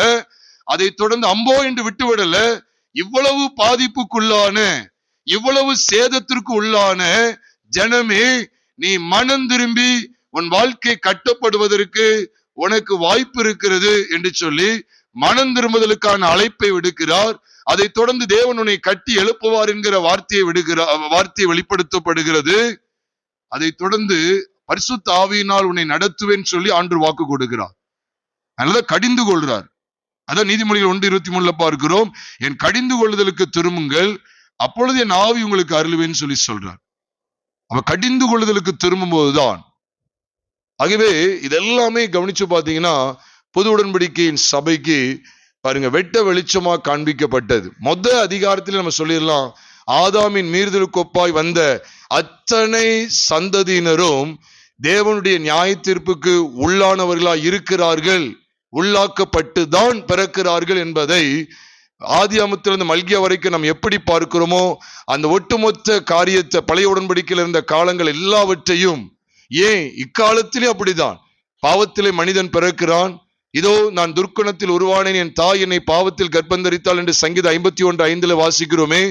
அதை தொடர்ந்து அம்போ என்று விட்டுவிடல, இவ்வளவு பாதிப்புக்குள்ளான, இவ்வளவு சேதத்திற்கு உள்ளான ஜனமே, நீ மனம் திரும்பி உன் வாழ்க்கை கட்டப்படுவதற்கு உனக்கு வாய்ப்பு இருக்கிறது என்று சொல்லி மனம் திரும்புதலுக்கான அழைப்பை விடுக்கிறார். அதை தொடர்ந்து தேவன் உன்னை கட்டி எழுப்புவார் என்கிற வார்த்தையை வெளிப்படுத்தப்படுகிறது. அதை தொடர்ந்து பரிசுத்த ஆவியினால் உன்னை நடத்துவேன் சொல்லி ஆண்டவர் வாக்கு கொடுக்கிறார். அதனால கடிந்து கொள்றார். அதான் நீதிமொழிகள் 1:23 பார்க்கிறோம், என் கடிந்து கொள்ளுதலுக்கு திரும்புங்கள், அப்பொழுது என் ஆவி உங்களுக்கு அருளுவேன்னு சொல்லி சொல்றார். அவ கடிந்து கொள்ளுதலுக்கு திரும்பும் போதுதான். ஆகவே இதெல்லாமே கவனிச்சு பாத்தீங்கன்னா புது உடன்படிக்கையின் சபைக்கு பாருங்க வெட்ட வெளிச்சமா காண்பிக்கப்பட்டது. அதிகாரத்தில் நம்ம சொல்லிடலாம், ஆதாமின் மீறுதலுக்கு ஒப்பாய் வந்த அத்தனை சந்ததியினரும் தேவனுடைய நியாய தீர்ப்புக்கு உள்ளானவர்களாய் இருக்கிறார்கள், உள்ளாக்கப்பட்டுதான் பிறக்கிறார்கள் என்பதை ஆதியாகமத்திலிருந்து மல்கியா வரைக்கும் நாம் எப்படி பார்க்கிறோமோ அந்த ஒட்டுமொத்த காரியத்தை பழைய உடன்படிக்கையில் இருந்த காலங்கள் எல்லாவற்றையும், ஏன் இக்காலத்திலே அப்படிதான், பாவத்திலே மனிதன் பிறக்கிறான். இதோ நான் துர்க்குணத்தில் உருவானேன், என் தாய் என்னை பாவத்தில் கர்ப்பந்தரித்தாள் என்று சங்கீதம் 51:5 வாசிக்கிறோமே.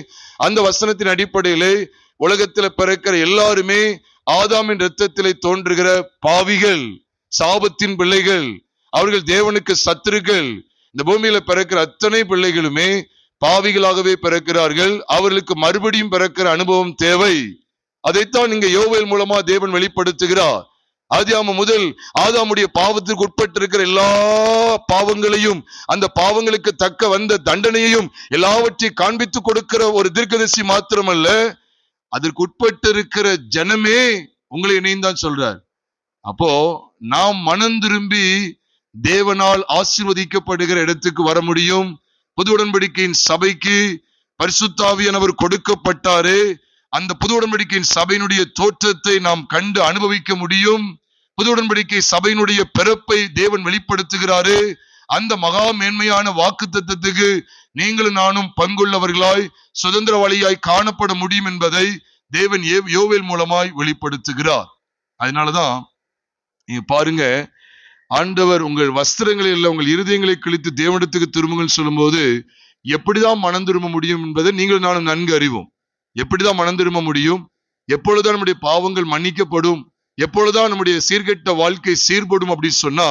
அந்த வசனத்தின் அடிப்படையிலே உலகத்தில் பிறக்கிற எல்லாருமே ஆதாமின் இரத்தத்திலே தோன்றுகிற பாவிகள், சாபத்தின் பிள்ளைகள், அவர்கள் தேவனுக்கு சத்துருக்கள். இந்த பூமியில பிறக்கிற அத்தனை பிள்ளைகளுமே பாவிகளாகவே பிறக்கிறார்கள். அவர்களுக்கு மறுபடியும் பிறக்கிற அனுபவம் தேவை. அதைத்தான் இங்க யோவேல் மூலமா தேவன் வெளிப்படுத்துகிறார். ஆதியாகமம் முதல் ஆதாமுடைய பாவத்திற்கு உட்பட்டிருக்கிற எல்லா பாவங்களையும், அந்த பாவங்களுக்கு தக்க வந்த தண்டனையையும் எல்லாவற்றையும் காண்பித்து கொடுக்கிற ஒரு தீர்க்கதரிசி மாத்திரமல்ல, அதற்கு உட்பட்டு இருக்கிற ஜனமே உங்களை இணைந்தான் சொல்றார். அப்போ நாம் மனம் திரும்பி தேவனால் ஆசீர்வதிக்கப்படுகிற இடத்துக்கு வர முடியும். புது உடன்படிக்கையின் சபைக்கு பரிசுத்த ஆவியானவர் கொடுக்கப்பட்டாரே, அந்த புது உடன்படிக்கையின் சபையினுடைய தோற்றத்தை நாம் கண்டு அனுபவிக்க முடியும். புது உடன்படிக்கை சபையினுடைய பிறப்பை தேவன் வெளிப்படுத்துகிறாரு. அந்த மகா மேன்மையான வாக்குத்தத்தத்துக்கு நீங்களும் நானும் பங்குள்ளவர்களாய் சுதந்திரவாளியாய் காணப்பட முடியும் என்பதை தேவன் யோவேல் மூலமாய் வெளிப்படுத்துகிறார். அதனாலதான் நீங்க பாருங்க, ஆண்டவர் உங்கள் வஸ்திரங்களை இல்லை உங்கள் இருதயங்களை கிழித்து தேவனிடத்துக்கு திரும்புங்கள் சொல்லும் போது எப்படிதான் மனம் திரும்ப முடியும் என்பதை நீங்கள் நானும் நன்கு அறிவோம். எப்படிதான் மனம் திரும்ப முடியும்? எப்பொழுதுதான் நம்முடைய பாவங்கள் மன்னிக்கப்படும், எப்பொழுதுதான் நம்முடைய சீர்கெட்ட வாழ்க்கை சீர்படும் அப்படின்னு சொன்னா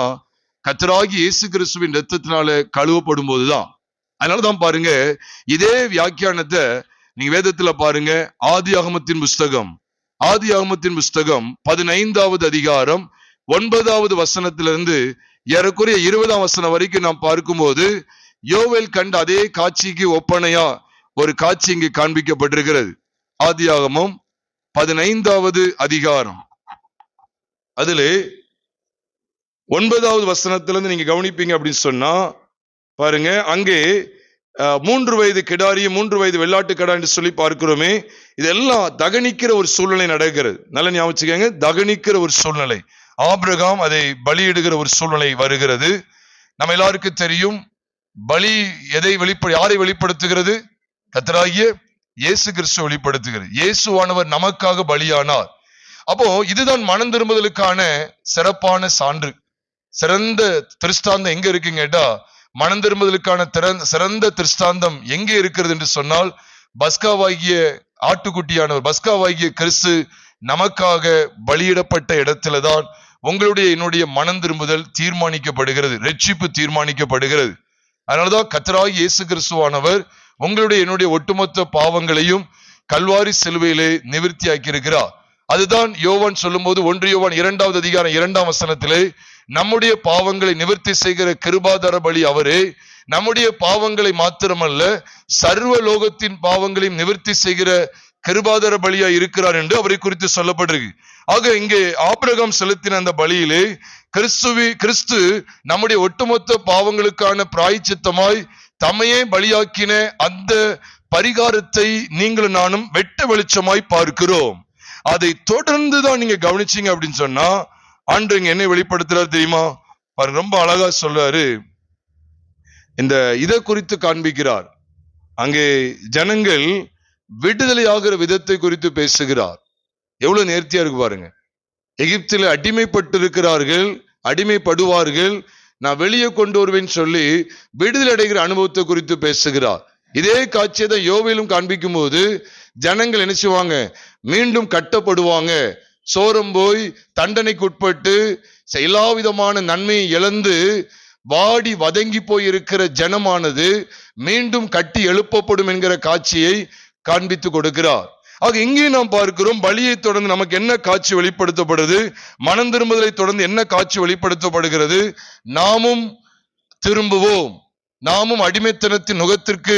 கர்த்தராகிய இயேசு கிறிஸ்துவின் இரத்தத்தினால கழுவப்படும் போதுதான். அதனாலதான் பாருங்க, இதே வியாக்கியானத்தை நீங்க வேதத்துல பாருங்க. ஆதியாகமத்தின் புஸ்தகம் 15வது அதிகாரம் 9வது வசனத்திலிருந்து ஏறக்குறைய 20ஆம் வசனம் வரைக்கும் நாம் பார்க்கும்போது யோவேல் கண்ட அதே காட்சிக்கு ஒப்பனையா ஒரு காட்சி இங்கு காண்பிக்கப்பட்டிருக்கிறது. ஆதியாகமம் 15வது அதிகாரம் அதுல 9வது வசனத்திலிருந்து நீங்க கவனிப்பீங்க அப்படின்னு சொன்னா பாருங்க, அங்கே 3 வயது கிடாரியும் 3 வயது வெள்ளாட்டு கடா என்று சொல்லி பார்க்கிறோமே. இதெல்லாம் தகனிக்கிற ஒரு சூழ்நிலை நடக்கிறது. நல்ல ஞாபகம் வச்சுக்கோங்க, தகனிக்கிற ஒரு சூழ்நிலை. ஆபிரகாம் அதை பலியிடுகிற ஒரு சூழ்நிலை வருகிறது. நம்ம எல்லாருக்கும் தெரியும், பலி யாரை வெளிப்படுத்துகிறது? கர்த்தராகிய இயேசு கிறிஸ்து வெளிப்படுத்துகிறது. இயேசுவானவர் நமக்காக பலியானார். அப்போ இதுதான் மனம் திரும்புதலுக்கான சிறப்பான சான்று. சிறந்த திருஷ்டாந்தம் எங்க இருக்குன்னு கேட்டா, மனம் திரும்புதலுக்கான சிறந்த திருஷ்டாந்தம் எங்கே இருக்கிறது என்று சொன்னால், பஸ்காவாகிய ஆட்டுக்குட்டியானவர், பஸ்காவாகிய கிறிஸ்து நமக்காக பலியிடப்பட்ட இடத்துலதான் உங்களுடைய என்னுடைய மனம் திரும்புதல் தீர்மானிக்கப்படுகிறது, ரட்சிப்பு தீர்மானிக்கப்படுகிறது. அதனாலதான் கர்த்தராகிய இயேசு கிறிஸ்துவானவர் உங்களுடைய என்னுடைய ஒட்டுமொத்த பாவங்களையும் கல்வாரி சிலுவையிலே நிவர்த்தி ஆக்கி இருக்கிறார். அதுதான் யோவான் சொல்லும் போது 1 யோவான் 2வது அதிகாரம் 2ஆம் வசனத்திலே, நம்முடைய பாவங்களை நிவர்த்தி செய்கிற கிருபாதார பலி அவரே, நம்முடைய பாவங்களை மாத்திரமல்ல சர்வ லோகத்தின் பாவங்களையும் நிவர்த்தி செய்கிற கிருபாதார பலியா இருக்கிறார் என்று அவரை குறித்து சொல்லப்பட்டிருக்கு. ஆக இங்கே ஆபிரகாம் செலுத்தின அந்த பலியிலே கிறிஸ்து நம்முடைய ஒட்டுமொத்த பாவங்களுக்கான பிராயச்சித்தமாய் தம்மையே பலியாக்கின அந்த பரிகாரத்தை நீங்களும் நானும் வெட்ட வெளிச்சமாய் பார்க்கிறோம். அதை தொடர்ந்துதான் நீங்க கவனிச்சீங்க அப்படின்னு சொன்னா, ஆண்டு இங்க என்ன வெளிப்படுத்துறாரு தெரியுமா? ரொம்ப அழகா சொல்றாரு. இந்த இதை குறித்து காண்பிக்கிறார். அங்கே ஜனங்கள் விடுதலை ஆகிற விதத்தை குறித்து பேசுகிறார். எவ்வளவு நேர்த்தியா இருக்கு பாருங்க. எகிப்தில் அடிமைப்பட்டு இருக்கிறார்கள், அடிமைப்படுவார்கள், நான் வெளியே கொண்டு வருவேன்னு சொல்லி விடுதலை அடைகிற அனுபவத்தை குறித்து பேசுகிறார். இதே காட்சியை தான் யோவேலும் காண்பிக்கும் போது ஜனங்கள் என்ன செய்வாங்க? மீண்டும் கட்டப்படுவாங்க. சோரம் போய் தண்டனைக்கு உட்பட்டு எல்லா விதமான நன்மையை இழந்து வாடி வதங்கி போய் இருக்கிற ஜனமானது மீண்டும் கட்டி எழுப்பப்படும் என்கிற காட்சியை காண்பித்து கொடுக்கிறார். ஆக இங்கே நாம் பார்க்கிறோம், பலியை தொடர்ந்து நமக்கு என்ன காட்சி வெளிப்படுத்தப்படுது? மனம் திரும்புதலை தொடர்ந்து என்ன காட்சி வெளிப்படுத்தப்படுகிறது? நாமும் திரும்புவோம், நாமும் அடிமைத்தனத்தின் நுகத்திற்கு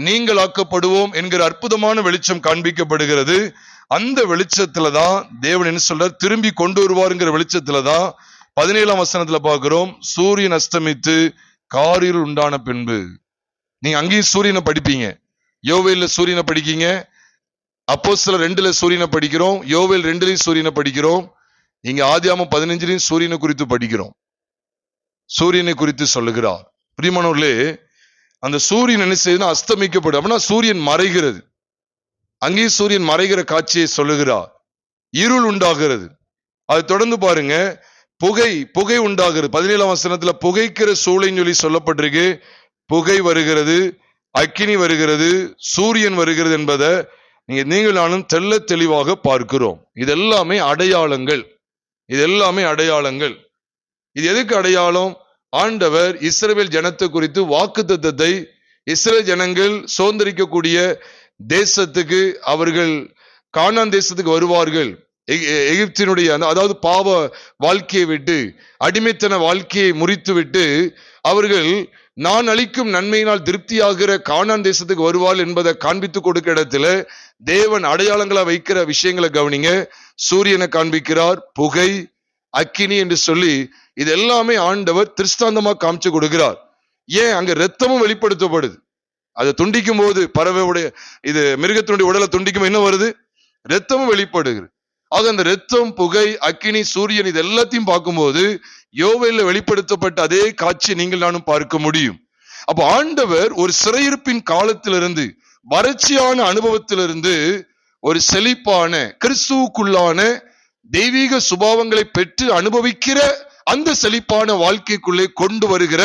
நீங்களாக்கப்படுவோம் என்கிற அற்புதமான வெளிச்சம் காண்பிக்கப்படுகிறது. அந்த வெளிச்சத்துலதான் தேவன் என்ன சொல்றார்? திரும்பி கொண்டு வருவாருங்கிற வெளிச்சத்துலதான் 17ஆம் வசனத்துல பார்க்கிறோம், சூரியன் அஸ்தமித்து காரிருள் உண்டான பின்பு. நீங்க அங்கேயும் சூரியனை படிப்பீங்க, யோவேல்ல சூரியனை படிக்கீங்க, அப்போஸ்தலர் 2ல சூரியனை படிக்கிறோம், யோவேல் 2லயும் சூரியனை படிக்கிறோம், இங்க ஆதியாகமம் 15லயும் சூரியனை குறித்து படிக்கிறோம். சூரியனை குறித்து சொல்லுகிறார். பிரியமானவர்களே, அந்த சூரியன் என்ன செய்யுதுன்னா அஸ்தமிக்கப்படும். அப்படின்னா சூரியன் மறைகிறது. அங்கேயும் சூரியன் மறைகிற காட்சியை சொல்லுகிறார். இருள் உண்டாகிறது. அது தொடர்ந்து பாருங்க, புகை உண்டாகிறது. 17ஆம் வசனத்துல புகைக்கிற சூளைன்னு சொல்லி சொல்லப்பட்டிருக்கு. புகை வருகிறது, அக்கினி வருகிறது, சூரியன் வருகிறது என்பதை நீங்கள் நானும் தெள்ள தெளிவாக பார்க்கிறோம். இதெல்லாமே அடையாளங்கள், இதெல்லாமே அடையாளங்கள். இது எதுக்கு அடையாளம்? ஆண்டவர் இஸ்ரவேல் ஜனத்தை குறித்து வாக்குத்தத்தத்தை, இஸ்ரவேல் ஜனங்கள் சுதந்திரிக்கக்கூடிய தேசத்துக்கு, அவர்கள் கானான் தேசத்துக்கு வருவார்கள், எகிப்தினுடைய அதாவது பாவ வாழ்க்கையை விட்டு அடிமைத்தன வாழ்க்கையை முறித்து விட்டு அவர்கள் நான் அளிக்கும் நன்மையினால் திருப்தியாகிற கானான் தேசத்துக்கு வருவாள் என்பதை காண்பித்து கொடுக்கிற இடத்துல தேவன் அடையாளங்களா வைக்கிற விஷயங்களை கவனிங்க. சூரியனை காண்பிக்கிறார், புகை, அக்கினி என்று சொல்லி இது எல்லாமே ஆண்டவர் திருஷ்டாந்தமா காமிச்சு கொடுக்கிறார். ஏன்? அங்க ரத்தமும் வெளிப்படுத்தப்படுது. அதை துண்டிக்கும் போது பறவையுடைய இது மிருகத்தினுடைய உடலை துண்டிக்கும் என்ன வருது? ரத்தமும் வெளிப்படுகிறது. ஆக அந்த ரத்தம், புகை, அக்கினி, சூரியன் இது எல்லாத்தையும் பார்க்கும்போது யோவேல்ல வெளிப்படுத்தப்பட்ட அதே காட்சி நீங்கள் நானும் பார்க்க முடியும். அப்போ ஆண்டவர் ஒரு சிறையிருப்பின் காலத்திலிருந்து, வறட்சியான அனுபவத்திலிருந்து ஒரு செழிப்பான கிறிஸ்துவுக்குள்ளான தெய்வீக சுபாவங்களை பெற்று அனுபவிக்கிற அந்த செழிப்பான வாழ்க்கைக்குள்ளே கொண்டு வருகிற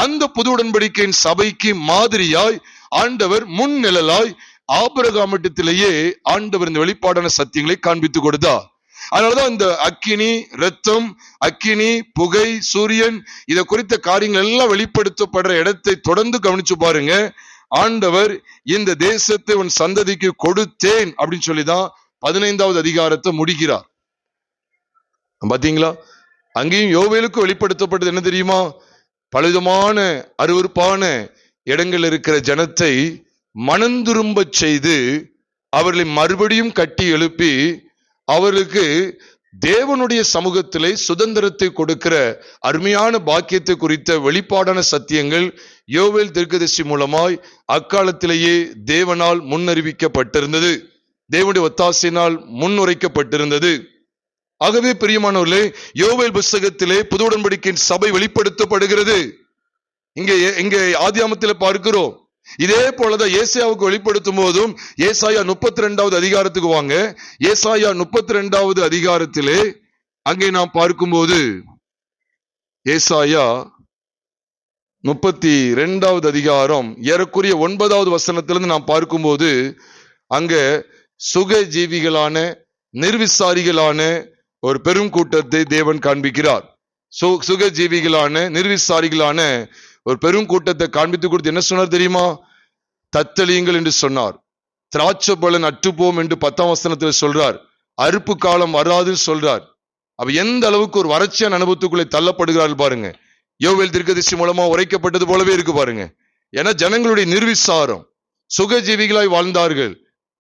அந்த புது உடன்படிக்கையின் சபைக்கு மாதிரியாய் ஆண்டவர் முன்னிழலாய் ஆபிரகாமிடத்திலேயே ஆண்டவர் இந்த வெளிப்பாடான சத்தியங்களை காண்பித்து கொடுத்தார். அதனாலதான் இந்த அக்கினி, ரத்தம், அக்கினி, புகை, சூரியன் இதை குறித்த காரியங்கள் எல்லாம் வெளிப்படுத்தப்படுற இடத்தை தொடர்ந்து கவனிச்சு பாருங்க. ஆண்டவர் இந்த தேசத்தை உன் சந்ததிக்கு கொடுத்தேன் அப்படின்னு சொல்லிதான் 15வது அதிகாரத்தை முடிக்கிறார். பாத்தீங்களா? அங்கேயும் யோவேலுக்கு வெளிப்படுத்தப்பட்டது என்ன தெரியுமா? பலவிதமான அருவருப்பான இடங்கள் இருக்கிற ஜனத்தை மனந்திரும்ப செய்து அவர்களை மறுபடியும் கட்டி எழுப்பி அவர்களுக்கு தேவனுடைய சமூகத்திலே சுதந்திரத்தை கொடுக்கிற அருமையான பாக்கியத்தை குறித்த வெளிப்பாடான சத்தியங்கள் யோவேல் தீர்க்கதரிசி மூலமாய் அக்காலத்திலேயே தேவனால் முன்னறிவிக்கப்பட்டிருந்தது, தேவனுடைய ஒத்தாசையினால் முன்னுரைக்கப்பட்டிருந்தது. ஆகவே பிரியமானவர்களே, யோவேல் புஸ்தகத்திலே புது உடன்படிக்கையின் சபை வெளிப்படுத்தப்படுகிறது. இங்கே ஆதியாமத்தில் பார்க்கிறோம். இதே போலதான் ஏசாயாவுக்கு வெளிப்படுத்தும் போதும் ஏசாயா 32வது அதிகாரத்துக்கு வாங்க. ஏசாயா 32வது அதிகாரத்திலே அங்கே நாம் பார்க்கும்போது, ஏசாயா 32வது அதிகாரம் ஏறக்குறைய 9வது வசனத்திலிருந்து நாம் பார்க்கும்போது, அங்க சுக ஜீவிகளான நிர்விசாரிகளான ஒரு பெரும் கூட்டத்தை தேவன் காண்பிக்கிறார். சுக ஜீவிகளான நிர்விசாரிகளான ஒரு பெரும் கூட்டத்தை காண்பித்து கொடுத்து என்ன சொன்னார் தெரியுமா? தத்தளியுங்கள் என்று சொன்னார். திராட்சை பலன் அற்றுப்போம் என்று 10ஆம் வசனத்தில் சொல்றார். அறுப்பு காலம் வராதுன்னு சொல்றார். அப்ப எந்த அளவுக்கு ஒரு வறட்சியான அனுபவத்துக்குள்ளே தள்ளப்படுகிறார்கள் பாருங்க. யோவேல் தீர்க்கதரிசி மூலமா உரைக்கப்பட்டது போலவே இருக்கு பாருங்க. ஏன்னா ஜனங்களுடைய நிர்விசாரம், சுகஜீவிகளாய் வாழ்ந்தார்கள்.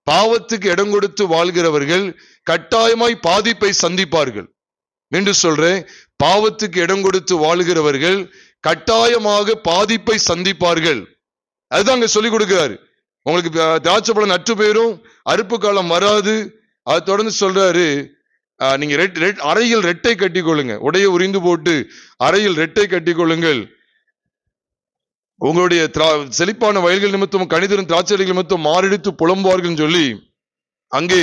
பாவத்துக்கு இடம் கொடுத்து வாழ்கிறவர்கள் கட்டாயமாய் பாதிப்பை சந்திப்பார்கள். மீண்டும் சொல்றேன், பாவத்துக்கு இடம் கொடுத்து வாழ்கிறவர்கள் கட்டாயமாக பாதிப்பை சந்திப்பார்கள். அதுதான் அங்க சொல்லிக் கொடுக்கிறாரு. உங்களுக்கு திராட்சை பழம் நட்டு போயிரும், அறுப்பு காலம் வராது. அது தொடர்ந்து சொல்றாரு, நீங்க அறையில் ரெட்டை கட்டி கொள்ளுங்க, உடைய உரிந்து போட்டு அறையில் ரெட்டை கட்டி கொள்ளுங்கள். உங்களுடைய செழிப்பான வயல்கள் நிமித்தம் கணிதரும் திராட்சை நிமித்தம் மாரடித்து புலம்புவார்கள் சொல்லி அங்கே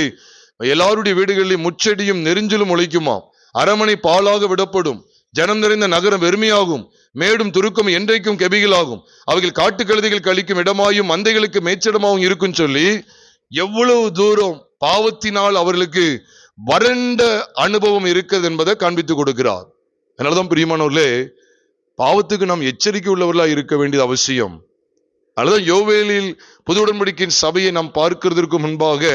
எல்லாருடைய வீடுகளிலும் முச்செடியும் நெரிஞ்சிலும் முளைக்குமா, அரமனை பாலாக விடப்படும், ஜனம் நிறைந்த நகரம் வெறுமையாகும், மேடும் துருக்கம் என்றைக்கும் கெபிகளாகும், அவைகள் காட்டு கழுதைகள் கழிக்கும் இடமாயும் மந்தைகளுக்கு மேய்ச்சிடமாகவும் இருக்கும் சொல்லி எவ்வளவு தூரம் பாவத்தினால் அவர்களுக்கு வறண்ட அனுபவம் இருக்கிறது என்பதை காண்பித்துக் கொடுக்கிறார். அதனாலதான் பிரியமானவர்களே, பாவத்துக்கு நாம் எச்சரிக்கை உள்ளவர்களா இருக்க வேண்டியது அவசியம். அதனாலதான் யோவேலில் புது உடன்படிக்கையின் சபையை நாம் பார்க்கிறதற்கு முன்பாக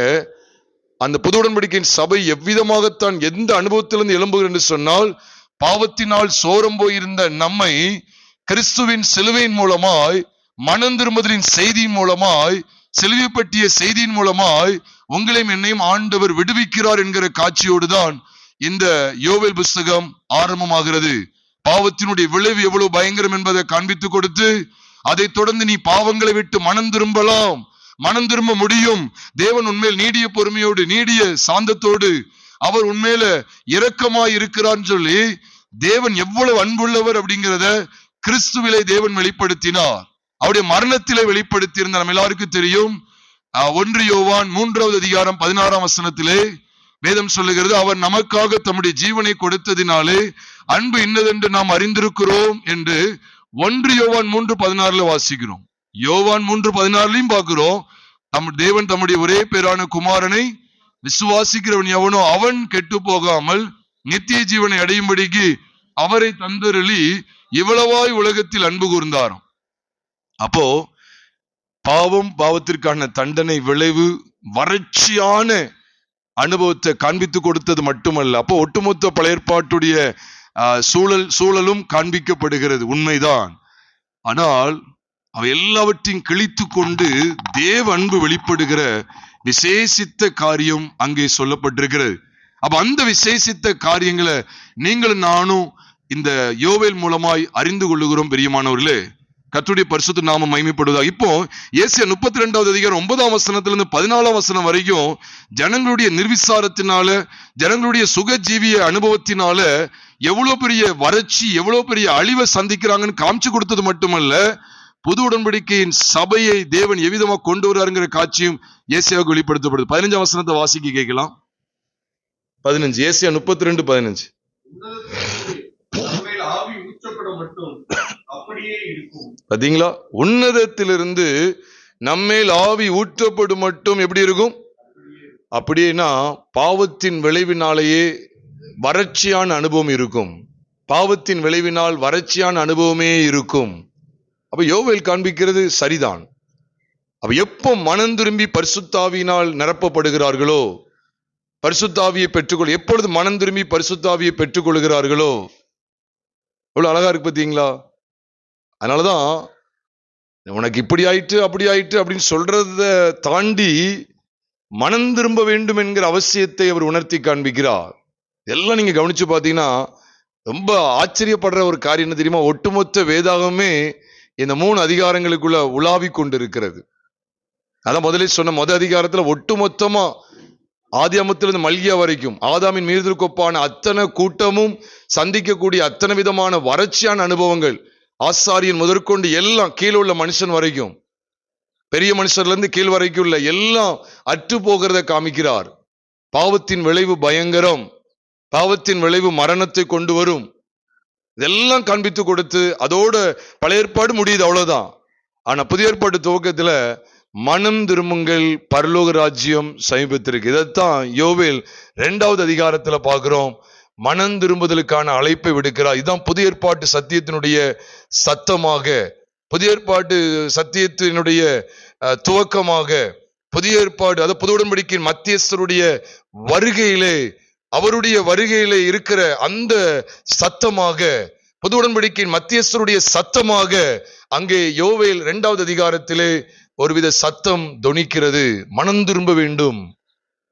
அந்த புது உடன்படிக்கையின் சபை எவ்விதமாகத்தான் எந்த அனுபவத்திலிருந்து எழும்புகிறது என்று சொன்னால், பாவத்தினால் சோரம் போயிருந்த நம்மை கிறிஸ்துவின் சிலுவையின் மூலமாய், மனம் திரும்புதலின் செய்தியின் மூலமாய், சிலுவை பற்றிய செய்தியின் மூலமாய் உங்களையும் என்னையும் ஆண்டவர் விடுவிக்கிறார் என்கிற காட்சியோடுதான் இந்த யோவேல் புஸ்தகம் ஆரம்பமாகிறது. பாவத்தினுடைய விளைவு எவ்வளவு பயங்கரம் என்பதை காண்பித்துக் கொடுத்து, அதை தொடர்ந்து நீ பாவங்களை விட்டு மனம் திரும்பலாம், மனம் திரும்ப முடியும், தேவன் உண்மையில் நீடிய பொறுமையோடு நீடிய சாந்தத்தோடு அவர் உண்மையில இரக்கமாய் இருக்கிறார் சொல்லி தேவன் எவ்வளவு அன்புள்ளவர் அப்படிங்கிறத கிறிஸ்துவிலே தேவன் வெளிப்படுத்தினார். அவருடைய மரணத்திலே வெளிப்படுத்தி இருந்த நம்ம எல்லாருக்கும் தெரியும். 1 யோவான் 3வது அதிகாரம் 16ஆம் வசனத்திலே வேதம் சொல்லுகிறது, அவர் நமக்காக தம்முடைய ஜீவனை கொடுத்ததினாலே அன்பு இன்னதென்று நாம் அறிந்திருக்கிறோம் என்று 1 யோவான் 3:16 வாசிக்கிறோம். யோவான் 3:16 பார்க்கிறோம், தேவன் தம்முடைய ஒரே பேரான குமாரனை விசுவாசிக்கிறவன் எவனோ அவன் கெட்டு போகாமல் நித்திய ஜீவனை அடையும்படிக்கு அவரை தந்தருளி இவ்வளவாய் உலகத்தில் அன்பு கூர்ந்தாராம். அப்போ பாவத்திற்கான தண்டனை விளைவு வறட்சியான அனுபவத்தை காண்பித்து கொடுத்தது மட்டுமல்ல, அப்போ ஒட்டுமொத்த பழைய ஏற்பாட்டுடைய சூழலும் காண்பிக்கப்படுகிறது, உண்மைதான். ஆனால் அவை எல்லாவற்றையும் கிழித்து கொண்டு தேவ அன்பு வெளிப்படுகிற விசேஷித்த காரியம் அங்கே சொல்லப்பட்டிருக்கிறது. அப்ப அந்த விசேஷித்த காரியங்களை நீங்களும் நானும் இந்த யோவேல் மூலமாய் அறிந்து கொள்ளுகிறோம். பிரியமானவர்களே, கர்த்தருடைய பரிசுத்த நாமம் மகிமைப்படுவதா. இப்போ ஏசாயா 32வது அதிகாரம் 9ஆம் வசனத்திலிருந்து 14ஆம் வசனம் வரைக்கும் ஜனங்களுடைய நிர்விசாரத்தினால, ஜனங்களுடைய சுகஜீவிய அனுபவத்தினால எவ்வளவு பெரிய வறட்சி, எவ்வளவு பெரிய அழிவை சந்திக்கிறாங்கன்னு காமிச்சு கொடுத்தது மட்டுமல்ல, புது உடன்படிக்கையின் சபையை தேவன் எவ்விதமா கொண்டு வர்றாருங்கிற காட்சியும் ஏசாயாவுக்கு வெளிப்படுத்தப்படுது. 15ஆம் வசனத்தை வாசிக்க கேட்கலாம். 15 ஏசாயா 32:15. பாத்தீங்களா, உன்னதத்திலிருந்து நம்மேல் ஆவி ஊற்றப்படும் மட்டும் எப்படி இருக்கும்? அப்படின்னா பாவத்தின் விளைவினாலேயே வறட்சியான அனுபவம் இருக்கும். பாவத்தின் விளைவினால் வறட்சியான அனுபவமே இருக்கும். அப்ப யோவேல் காண்பிக்கிறது சரிதான். அப்ப எப்போ மனம் திரும்பி பரிசுத்தாவியினால் நிரப்பப்படுகிறார்களோ, பரிசுத்தாவியை பெற்றுக்கொள், எப்பொழுது மனம் திரும்பி பரிசுத்தாவியை பெற்றுக்கொள்கிறார்களோ, எவ்வளவு அழகா இருக்கு பார்த்தீங்களா? அதனாலதான் உனக்கு இப்படி ஆயிட்டு அப்படி ஆயிட்டு அப்படின்னு சொல்றத தாண்டி மனம் திரும்ப வேண்டும் என்கிற அவசியத்தை அவர் உணர்த்தி காண்பிக்கிறார். எல்லாம் நீங்க கவனிச்சு பாத்தீங்கன்னா ரொம்ப ஆச்சரியப்படுற ஒரு காரியம் என்ன தெரியுமா? ஒட்டுமொத்த வேதாகமே இந்த 3 அதிகாரங்களுக்குள்ள உலாவி கொண்டு இருக்கிறது. அதான் முதலே சொன்ன அதிகாரத்துல ஒட்டுமொத்தமா ஆதியாமத்திலிருந்து மல்கியா வரைக்கும் ஆதாமின் மீறுதலுக்கு ஒப்பான அத்தனை கூட்டமும் சந்திக்கக்கூடிய அத்தனை விதமான வறட்சியான அனுபவங்கள், ஆசாரியன் முதற்கொண்டு எல்லாம் கீழே உள்ள மனுஷன் வரைக்கும், பெரிய மனுஷர்ல இருந்து கீழ் வரைக்கும் உள்ள எல்லாம் அற்று போகிறத காமிக்கிறார். பாவத்தின் விளைவு பயங்கரம், பாவத்தின் விளைவு மரணத்தை கொண்டு வரும், இதெல்லாம் காண்பித்து கொடுத்து அதோட பழைய ஏற்பாடு முடியுது, அவ்வளவுதான். ஆனா புதிய ஏற்பாடு துவக்கத்துல மனம் திரும்புங்கள், பரலோக ராஜ்யம் சமீபத்திருக்கு. இதைத்தான் யோவேல் 2வது அதிகாரத்துல பார்க்கிறோம். மனம் திரும்புதலுக்கான அழைப்பை விடுக்கிறார். இதுதான் புதிய ஏற்பாட்டு சத்தியத்தினுடைய சத்தமாக, புதிய ஏற்பாட்டு சத்தியத்தினுடைய துவக்கமாக, புதிய ஏற்பாடு அது புது உடன்படிக்கையின் மத்தியஸ்தருடைய வருகையிலே, அவருடைய வருகையிலே இருக்கிற அந்த சத்தமாக, புது உடன்படிக்கையின் மத்தியஸ்தருடைய சத்தமாக அங்கே யோவேல் 2வது அதிகாரத்திலே ஒருவித சத்தம் தொனிக்கிறது. மனம் திரும்ப வேண்டும்,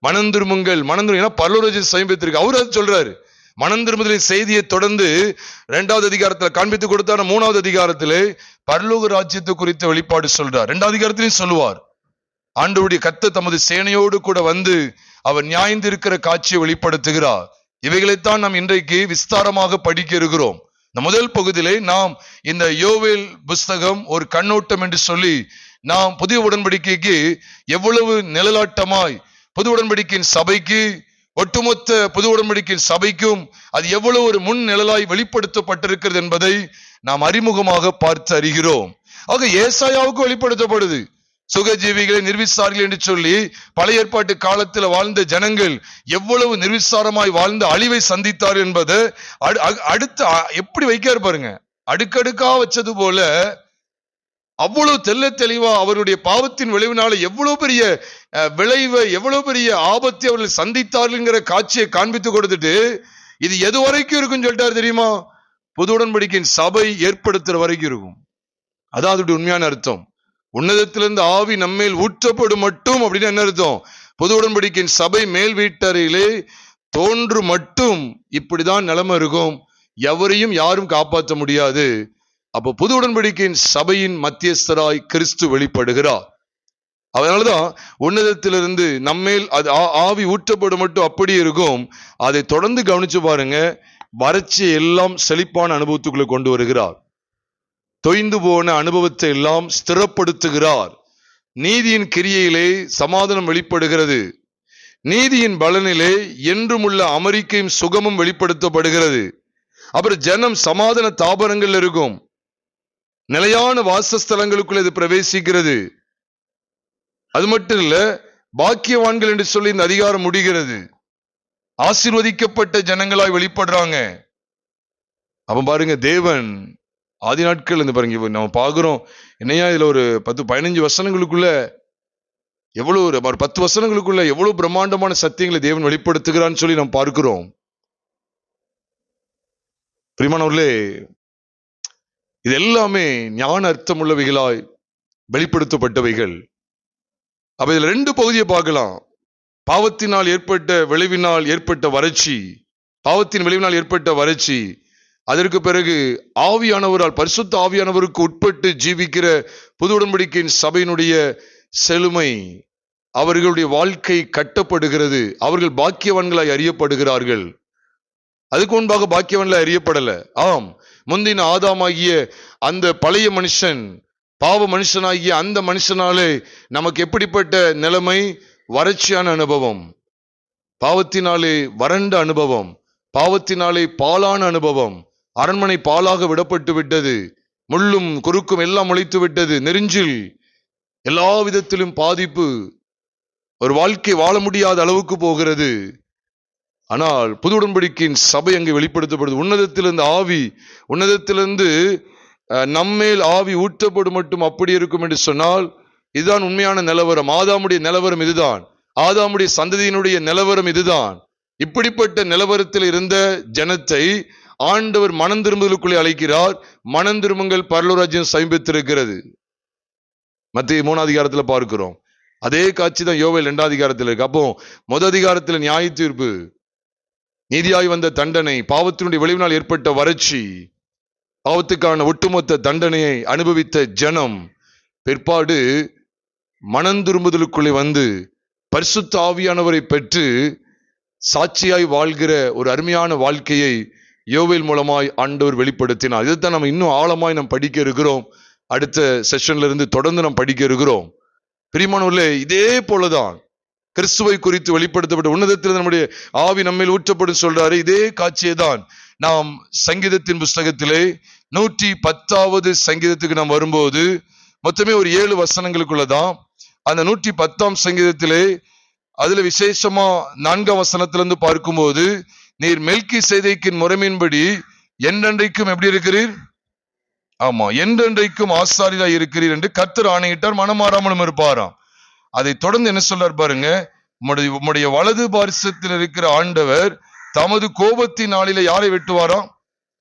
மனம் திரும்புங்கள், மனம் திரும்ப பரலோக சமீபத்திற்கு அவர் அது சொல்றாரு. மனம் திரும்புதலின் செய்தியை தொடர்ந்து 2வது அதிகாரத்தில் காண்பித்து கொடுத்தார். 3வது அதிகாரத்திலே பரலோக ராஜ்யத்தை குறித்த வெளிப்பாடு சொல்றார். 2வது அதிகாரத்திலையும் சொல்லுவார். ஆண்டவருடைய கர்த்தர் தமது சேனையோடு கூட வந்து அவர் நியாயந்திருக்கிற காட்சியை வெளிப்படுத்துகிறார். இவைகளைத்தான் நாம் இன்றைக்கு விஸ்தாரமாக படிக்க இருக்கிறோம். இந்த முதல் பகுதியிலே நாம் இந்த யோவேல் புஸ்தகம் ஒரு கண்ணோட்டம் என்று சொல்லி நாம் புதிய உடன்படிக்கைக்கு எவ்வளவு நிழலாட்டமாய் புது உடன்படிக்கையின் சபைக்கு, ஒட்டுமொத்த புது உடன்படிக்கையின் சபைக்கும் அது எவ்வளவு ஒரு முன் நிழலாய் வெளிப்படுத்தப்பட்டிருக்கிறது என்பதை நாம் அறிமுகமாக பார்த்து அறிகிறோம். ஆக ஏசாயாவுக்கு வெளிப்படுத்தப்படுது. சுகஜீவிகளை நிர்விசாரிகள் என்று சொல்லி பழைய ஏற்பாட்டு காலத்தில் வாழ்ந்த ஜனங்கள் எவ்வளவு நிர்விசாரமாய் வாழ்ந்த அழிவை சந்தித்தார் என்பதை அடுத்து எப்படி வைக்காரு பாருங்க. அடுக்கடுக்கா வச்சது போல அவ்வளவு தெல்ல தெளிவா அவருடைய பாவத்தின் விளைவினால எவ்வளவு பெரிய விளைவை, எவ்வளவு பெரிய ஆபத்தை அவர்கள் சந்தித்தார்கள் காட்சியை காண்பித்து கொடுத்துட்டு இது எது வரைக்கும் இருக்குன்னு சொல்லிட்டாரு தெரியுமா? புது உடன்படிக்கையின் சபை ஏற்படுத்துற வரைக்கும் இருக்கும். அதான் அதோட உண்மையான அர்த்தம். உன்னதத்திலிருந்து ஆவி நம்மேல் ஊற்றப்படும் மட்டும் அப்படின்னு என்ன அர்த்தம்? புது உடன்படிக்கையின் சபை மேல் வீட்டறையிலே தோன்று மட்டும் இப்படிதான் நிலைமை இருக்கும். எவரையும் யாரும் காப்பாற்ற முடியாது. அப்ப புது உடன்படிக்கையின் சபையின் மத்தியஸ்தராய் கிறிஸ்து வெளிப்படுகிறார். அதனாலதான் உன்னதத்திலிருந்து நம்மேல் அது ஆவி ஊற்றப்படும் மட்டும் அப்படி இருக்கும். அதை தொடர்ந்து கவனிச்சு பாருங்க. வறட்சியை எல்லாம் செழிப்பான அனுபவத்துக்குள்ள கொண்டு வருகிறார். தொய்ந்து போன அனுபவத்தை எல்லாம் ஸ்திரப்படுத்துகிறார். நீதியின் கிரியையிலே சமாதானம் வெளிப்படுகிறது. நீதியின் பலனிலே என்றும் உள்ள அமெரிக்கையும் சுகமும் வெளிப்படுத்தப்படுகிறது. அப்புறம் ஜனம் சமாதான தாபனங்கள் இருக்கும். நிலையான வாசஸ்தலங்களுக்குள்ள இது பிரவேசிக்கிறது. அது மட்டும் இல்ல, பாக்கியவான்கள் என்று சொல்லி இந்த அதிகாரம் முடிகிறது. ஆசீர்வதிக்கப்பட்ட ஜனங்களாய் வெளிப்படுறாங்க. அப்ப பாருங்க, தேவன் ஆதி நாட்கள் இந்த பாருங்க நம்ம பாக்குறோம். என்னையா இதுல ஒரு 10-15 வசனங்களுக்குள்ள எவ்வளவு, ஒரு 10 வசனங்களுக்குள்ள எவ்வளவு பிரம்மாண்டமான சத்தியங்களை தேவன் வெளிப்படுத்துகிறான்னு சொல்லி நாம் பார்க்கிறோம். பிரியமானவர்களே, இது எல்லாமே ஞான அர்த்தம் உள்ளவைகளாய் வெளிப்படுத்தப்பட்டவைகள். அப்ப இதுல 2 பகுதியை பார்க்கலாம். பாவத்தினால் ஏற்பட்ட விளைவினால் ஏற்பட்ட வறட்சி, பாவத்தின் விளைவினால் ஏற்பட்ட வறட்சி. அதற்கு பிறகு ஆவியானவரால், பரிசுத்த ஆவியானவருக்கு உட்பட்டு ஜீவிக்கிற புது உடன்படிக்கையின் சபையினுடைய செழுமை. அவர்களுடைய வாழ்க்கை கட்டப்படுகிறது. அவர்கள் பாக்கியவான்களாய் அறியப்படுகிறார்கள். அதுக்கு முன்பாக பாக்கியவான்களாய் அறியப்படல. ஆம், முந்தின ஆதாமாகிய அந்த பழைய மனுஷன், பாவ மனுஷனாகிய அந்த மனுஷனாலே நமக்கு எப்படிப்பட்ட நிலைமை? வறட்சியான அனுபவம், பாவத்தினாலே வறண்ட அனுபவம், பாவத்தினாலே பாலான அனுபவம். அரண்மனை பாலாக விடப்பட்டு விட்டது. முள்ளும் குறுக்கும் எல்லாம் முளைத்து விட்டது. நெருஞ்சில் எல்லா விதத்திலும் பாதிப்பு. ஒரு வாழ்க்கை வாழ முடியாத அளவுக்கு போகிறது. ஆனால் புது உடன்படிக்கையின் சபை அங்கே வெளிப்படுத்தப்படுது. உன்னதத்திலிருந்து ஆவி, உன்னதத்திலிருந்து நம்மேல் ஆவி ஊற்றப்படும் மட்டும் அப்படி இருக்கும் என்று சொன்னால், இதுதான் உண்மையான நிலவரம். ஆதாமுடைய நிலவரம் இதுதான். ஆதாமுடைய சந்ததியினுடைய நிலவரம் இதுதான். இப்படிப்பட்ட நிலவரத்தில் இருந்த ஜனத்தை ஆண்டவர் மனம் திரும்புதலுக்குள்ளே அழைக்கிறார். மனம் திரும்புங்கள், பரலோக ராஜ்யம் சமீபித்திருக்கிறது. மத்திய 3வது அதிகாரத்துல பார்க்கிறோம். அதே காட்சி தான் யோவேல் 2வது அதிகாரத்தில் இருக்கு. அப்போ முதல் அதிகாரத்தில் நியாய தீர்ப்பு, நீதியாய் வந்த தண்டனை, பாவத்தினுடைய விளைவினால் ஏற்பட்ட வறட்சி, பாவத்துக்கான ஒட்டுமொத்த தண்டனையை அனுபவித்த ஜனம் பிற்பாடு மனம் திரும்புதலுக்குள்ளே வந்து பரிசுத்த ஆவியானவரை பெற்று சாட்சியாய் வாழ்கிற ஒரு அருமையான வாழ்க்கையை யோவேல் மூலமாய் ஆண்டவர் வெளிப்படுத்தினார். இதைத்தான் நம்ம இன்னும் ஆழமாய் நாம் படிக்க இருக்கிறோம். அடுத்த செஷன்ல இருந்து தொடர்ந்து நாம் படிக்க இருக்கிறோம். பிரியமானவர்களே, இதே போலதான் கிறிஸ்துவை குறித்து வெளிப்படுத்தப்பட்ட உன்னதத்தில் நம்முடைய ஆவி நம்மில் ஊற்றப்படும் சொல்றாரு. இதே காட்சியை தான் நாம் சங்கீதத்தின் புஸ்தகத்திலே 110வது சங்கீதத்துக்கு நாம் வரும்போது மொத்தமே ஒரு 7 வசனங்களுக்குள்ளதான். அந்த 110ஆம் சங்கீதத்திலே அதுல விசேஷமா 4ஆம் வசனத்திலிருந்து பார்க்கும்போது, நீர் மெல்கிசேதேக்கின் முறைமையின்படி என்றென்றைக்கும் எப்படி இருக்கிறீர்? ஆமா, என்றென்றைக்கும் ஆசாரியராய் இருக்கிறீர் என்று கர்த்தர் ஆணையிட்டார், மனமாறாமலும் இருப்பாராம். அதை தொடர்ந்து என்ன சொல்றார் பாருங்க, உம்முடைய வலது பாரிசத்தில் இருக்கிற ஆண்டவர் தமது கோபத்தின் நாளிலே யாரை வெட்டுவாராம்?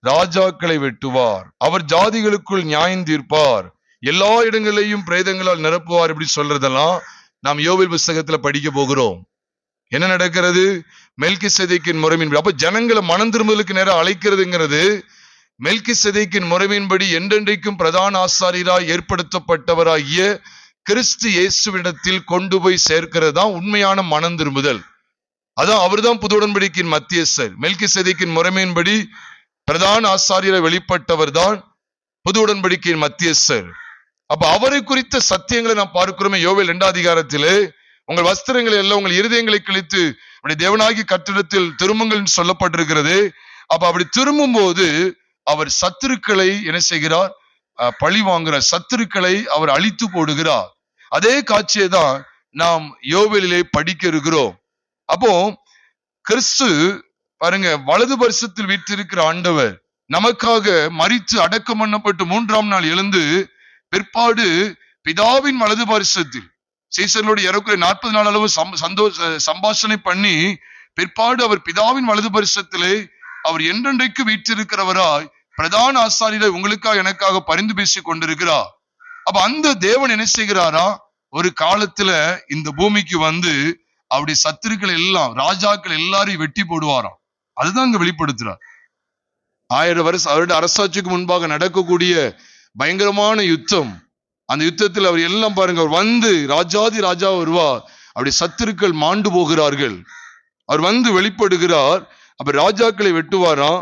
ராஜாக்களை வெட்டுவார். அவர் ஜாதிகளுக்குள் நியாயம் தீர்ப்பார், எல்லா இடங்களையும் பிரேதங்களால் நிரப்புவார். இப்படி சொல்றதெல்லாம் நாம் யோவேல் புஸ்தகத்துல படிக்க போகிறோம். என்ன நடக்கிறது? மெல்கிசேதேக்கின் முறைமையின்படி. அப்ப ஜனங்களை மனம் திரும்புதலுக்கு நேரம் அழைக்கிறதுங்கிறது மெல்கிசேதேக்கின் முறைமையின்படி என்றென்றைக்கும் பிரதான ஆசாரியராய் ஏற்படுத்தப்பட்டவராகிய கிறிஸ்து இயேசுவிடத்தில் கொண்டு போய் சேர்க்கிறது தான் உண்மையான மனம் திரும்புதல். அதான் அவர்தான் புது உடன்படிக்கையின் மத்தியஸ்தர். மெல்கிசேதேக்கின் முறைமையின்படி பிரதான ஆசாரியரை வெளிப்பட்டவர் தான் புது உடன்படிக்கையின் மத்தியஸ்தர். அப்ப அவரை குறித்த சத்தியங்களை நாம் பார்க்கிறோமே யோவேல் 2ஆம் அதிகாரத்திலே, உங்கள் வஸ்திரங்களை எல்லாம் உங்கள் இருதயங்களை கிழித்து அப்படி தேவனாகி கர்த்தரிடத்தில் திரும்புங்கள் சொல்லப்பட்டிருக்கிறது. அப்ப அப்படி திரும்பும் போது அவர் சத்துருக்களை என்ன செய்கிறார்? பழி வாங்குற சத்துருக்களை அவர் அழித்து போடுகிறார். அதே காட்சியை தான் நாம் யோவேலிலே படிக்க இருக்கிறோம். அப்போ கிறிஸ்து பாருங்க, வலது பரிசத்தில் வீற்றிருக்கிற ஆண்டவர் நமக்காக மரித்து அடக்கம் பண்ணப்பட்டு 3ஆம் நாள் எழுந்து பிற்பாடு பிதாவின் வலது பரிசத்தில் சீசர்களோடு ஏறக்குறைய 40 நாள் அளவு சம்பாஷணை பண்ணி பிற்பாடு அவர் பிதாவின் வலது பரிசத்திலே அவர் என்றென்றைக்கு வீற்றிருக்கிறவராய் பிரதான ஆசாரியரை உங்களுக்காக எனக்காக பரிந்து பேசி கொண்டிருக்கிறார். அப்ப அந்த தேவன் என்ன செய்கிறாரா? ஒரு காலத்துல இந்த பூமிக்கு வந்து அவருடைய சத்துருக்களை எல்லாம், ராஜாக்கள் எல்லாரையும் வெட்டி போடுவாராம். அதுதான் இங்க வெளிப்படுத்துறார். 1000 வருட அரசாட்சிக்கு முன்பாக நடக்கக்கூடிய பயங்கரமான யுத்தம். அந்த யுத்தத்தில் அவர் எல்லாம் பாருங்க, அவர் வந்து ராஜாதி ராஜா வருவார், அப்படி சத்துருக்கள் மாண்டு போகிறார்கள். அவர் வந்து வெளிப்படுகிறார். அப்ப ராஜாக்களை வெட்டுவாராம்,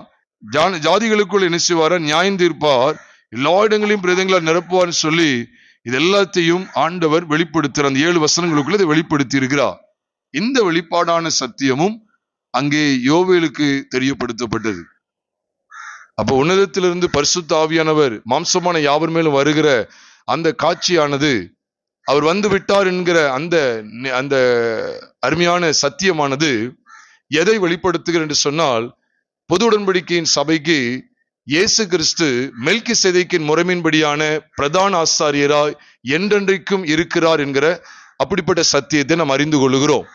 ஜாதிகளுக்குள் என்ன செய்வாரா? நியாயம் தீர்ப்பார், எல்லா இடங்களையும் பிரேதங்களால் நிரப்புவார் சொல்லி இது எல்லாத்தையும் ஆண்டவர் வெளிப்படுத்துற அந்த 7 வசனங்களுக்குள்ள இதை வெளிப்படுத்தி இருக்கிறார். இந்த வெளிப்பாடான சத்தியமும் அங்கே யோவேலுக்கு தெரியப்படுத்தப்பட்டது. அப்ப உன்னதத்திலிருந்து பரிசுத்த ஆவியானவர் மாம்சமான யாவர் மேலும் வருகிற அந்த காட்சியானது, அவர் வந்து விட்டார் என்கிற அந்த அருமையான சத்தியமானது எதை வெளிப்படுத்துகிறது என்று சொன்னால், புது உடன்படிக்கையின் சபைக்கு இயேசு கிறிஸ்து மெல்கிசேதேக்கின் முறைமையின்படியான பிரதான ஆசாரியராய் என்றென்றைக்கும் இருக்கிறார் என்கிற அப்படிப்பட்ட சத்தியத்தை நாம் அறிந்து கொள்ளுகிறோம்.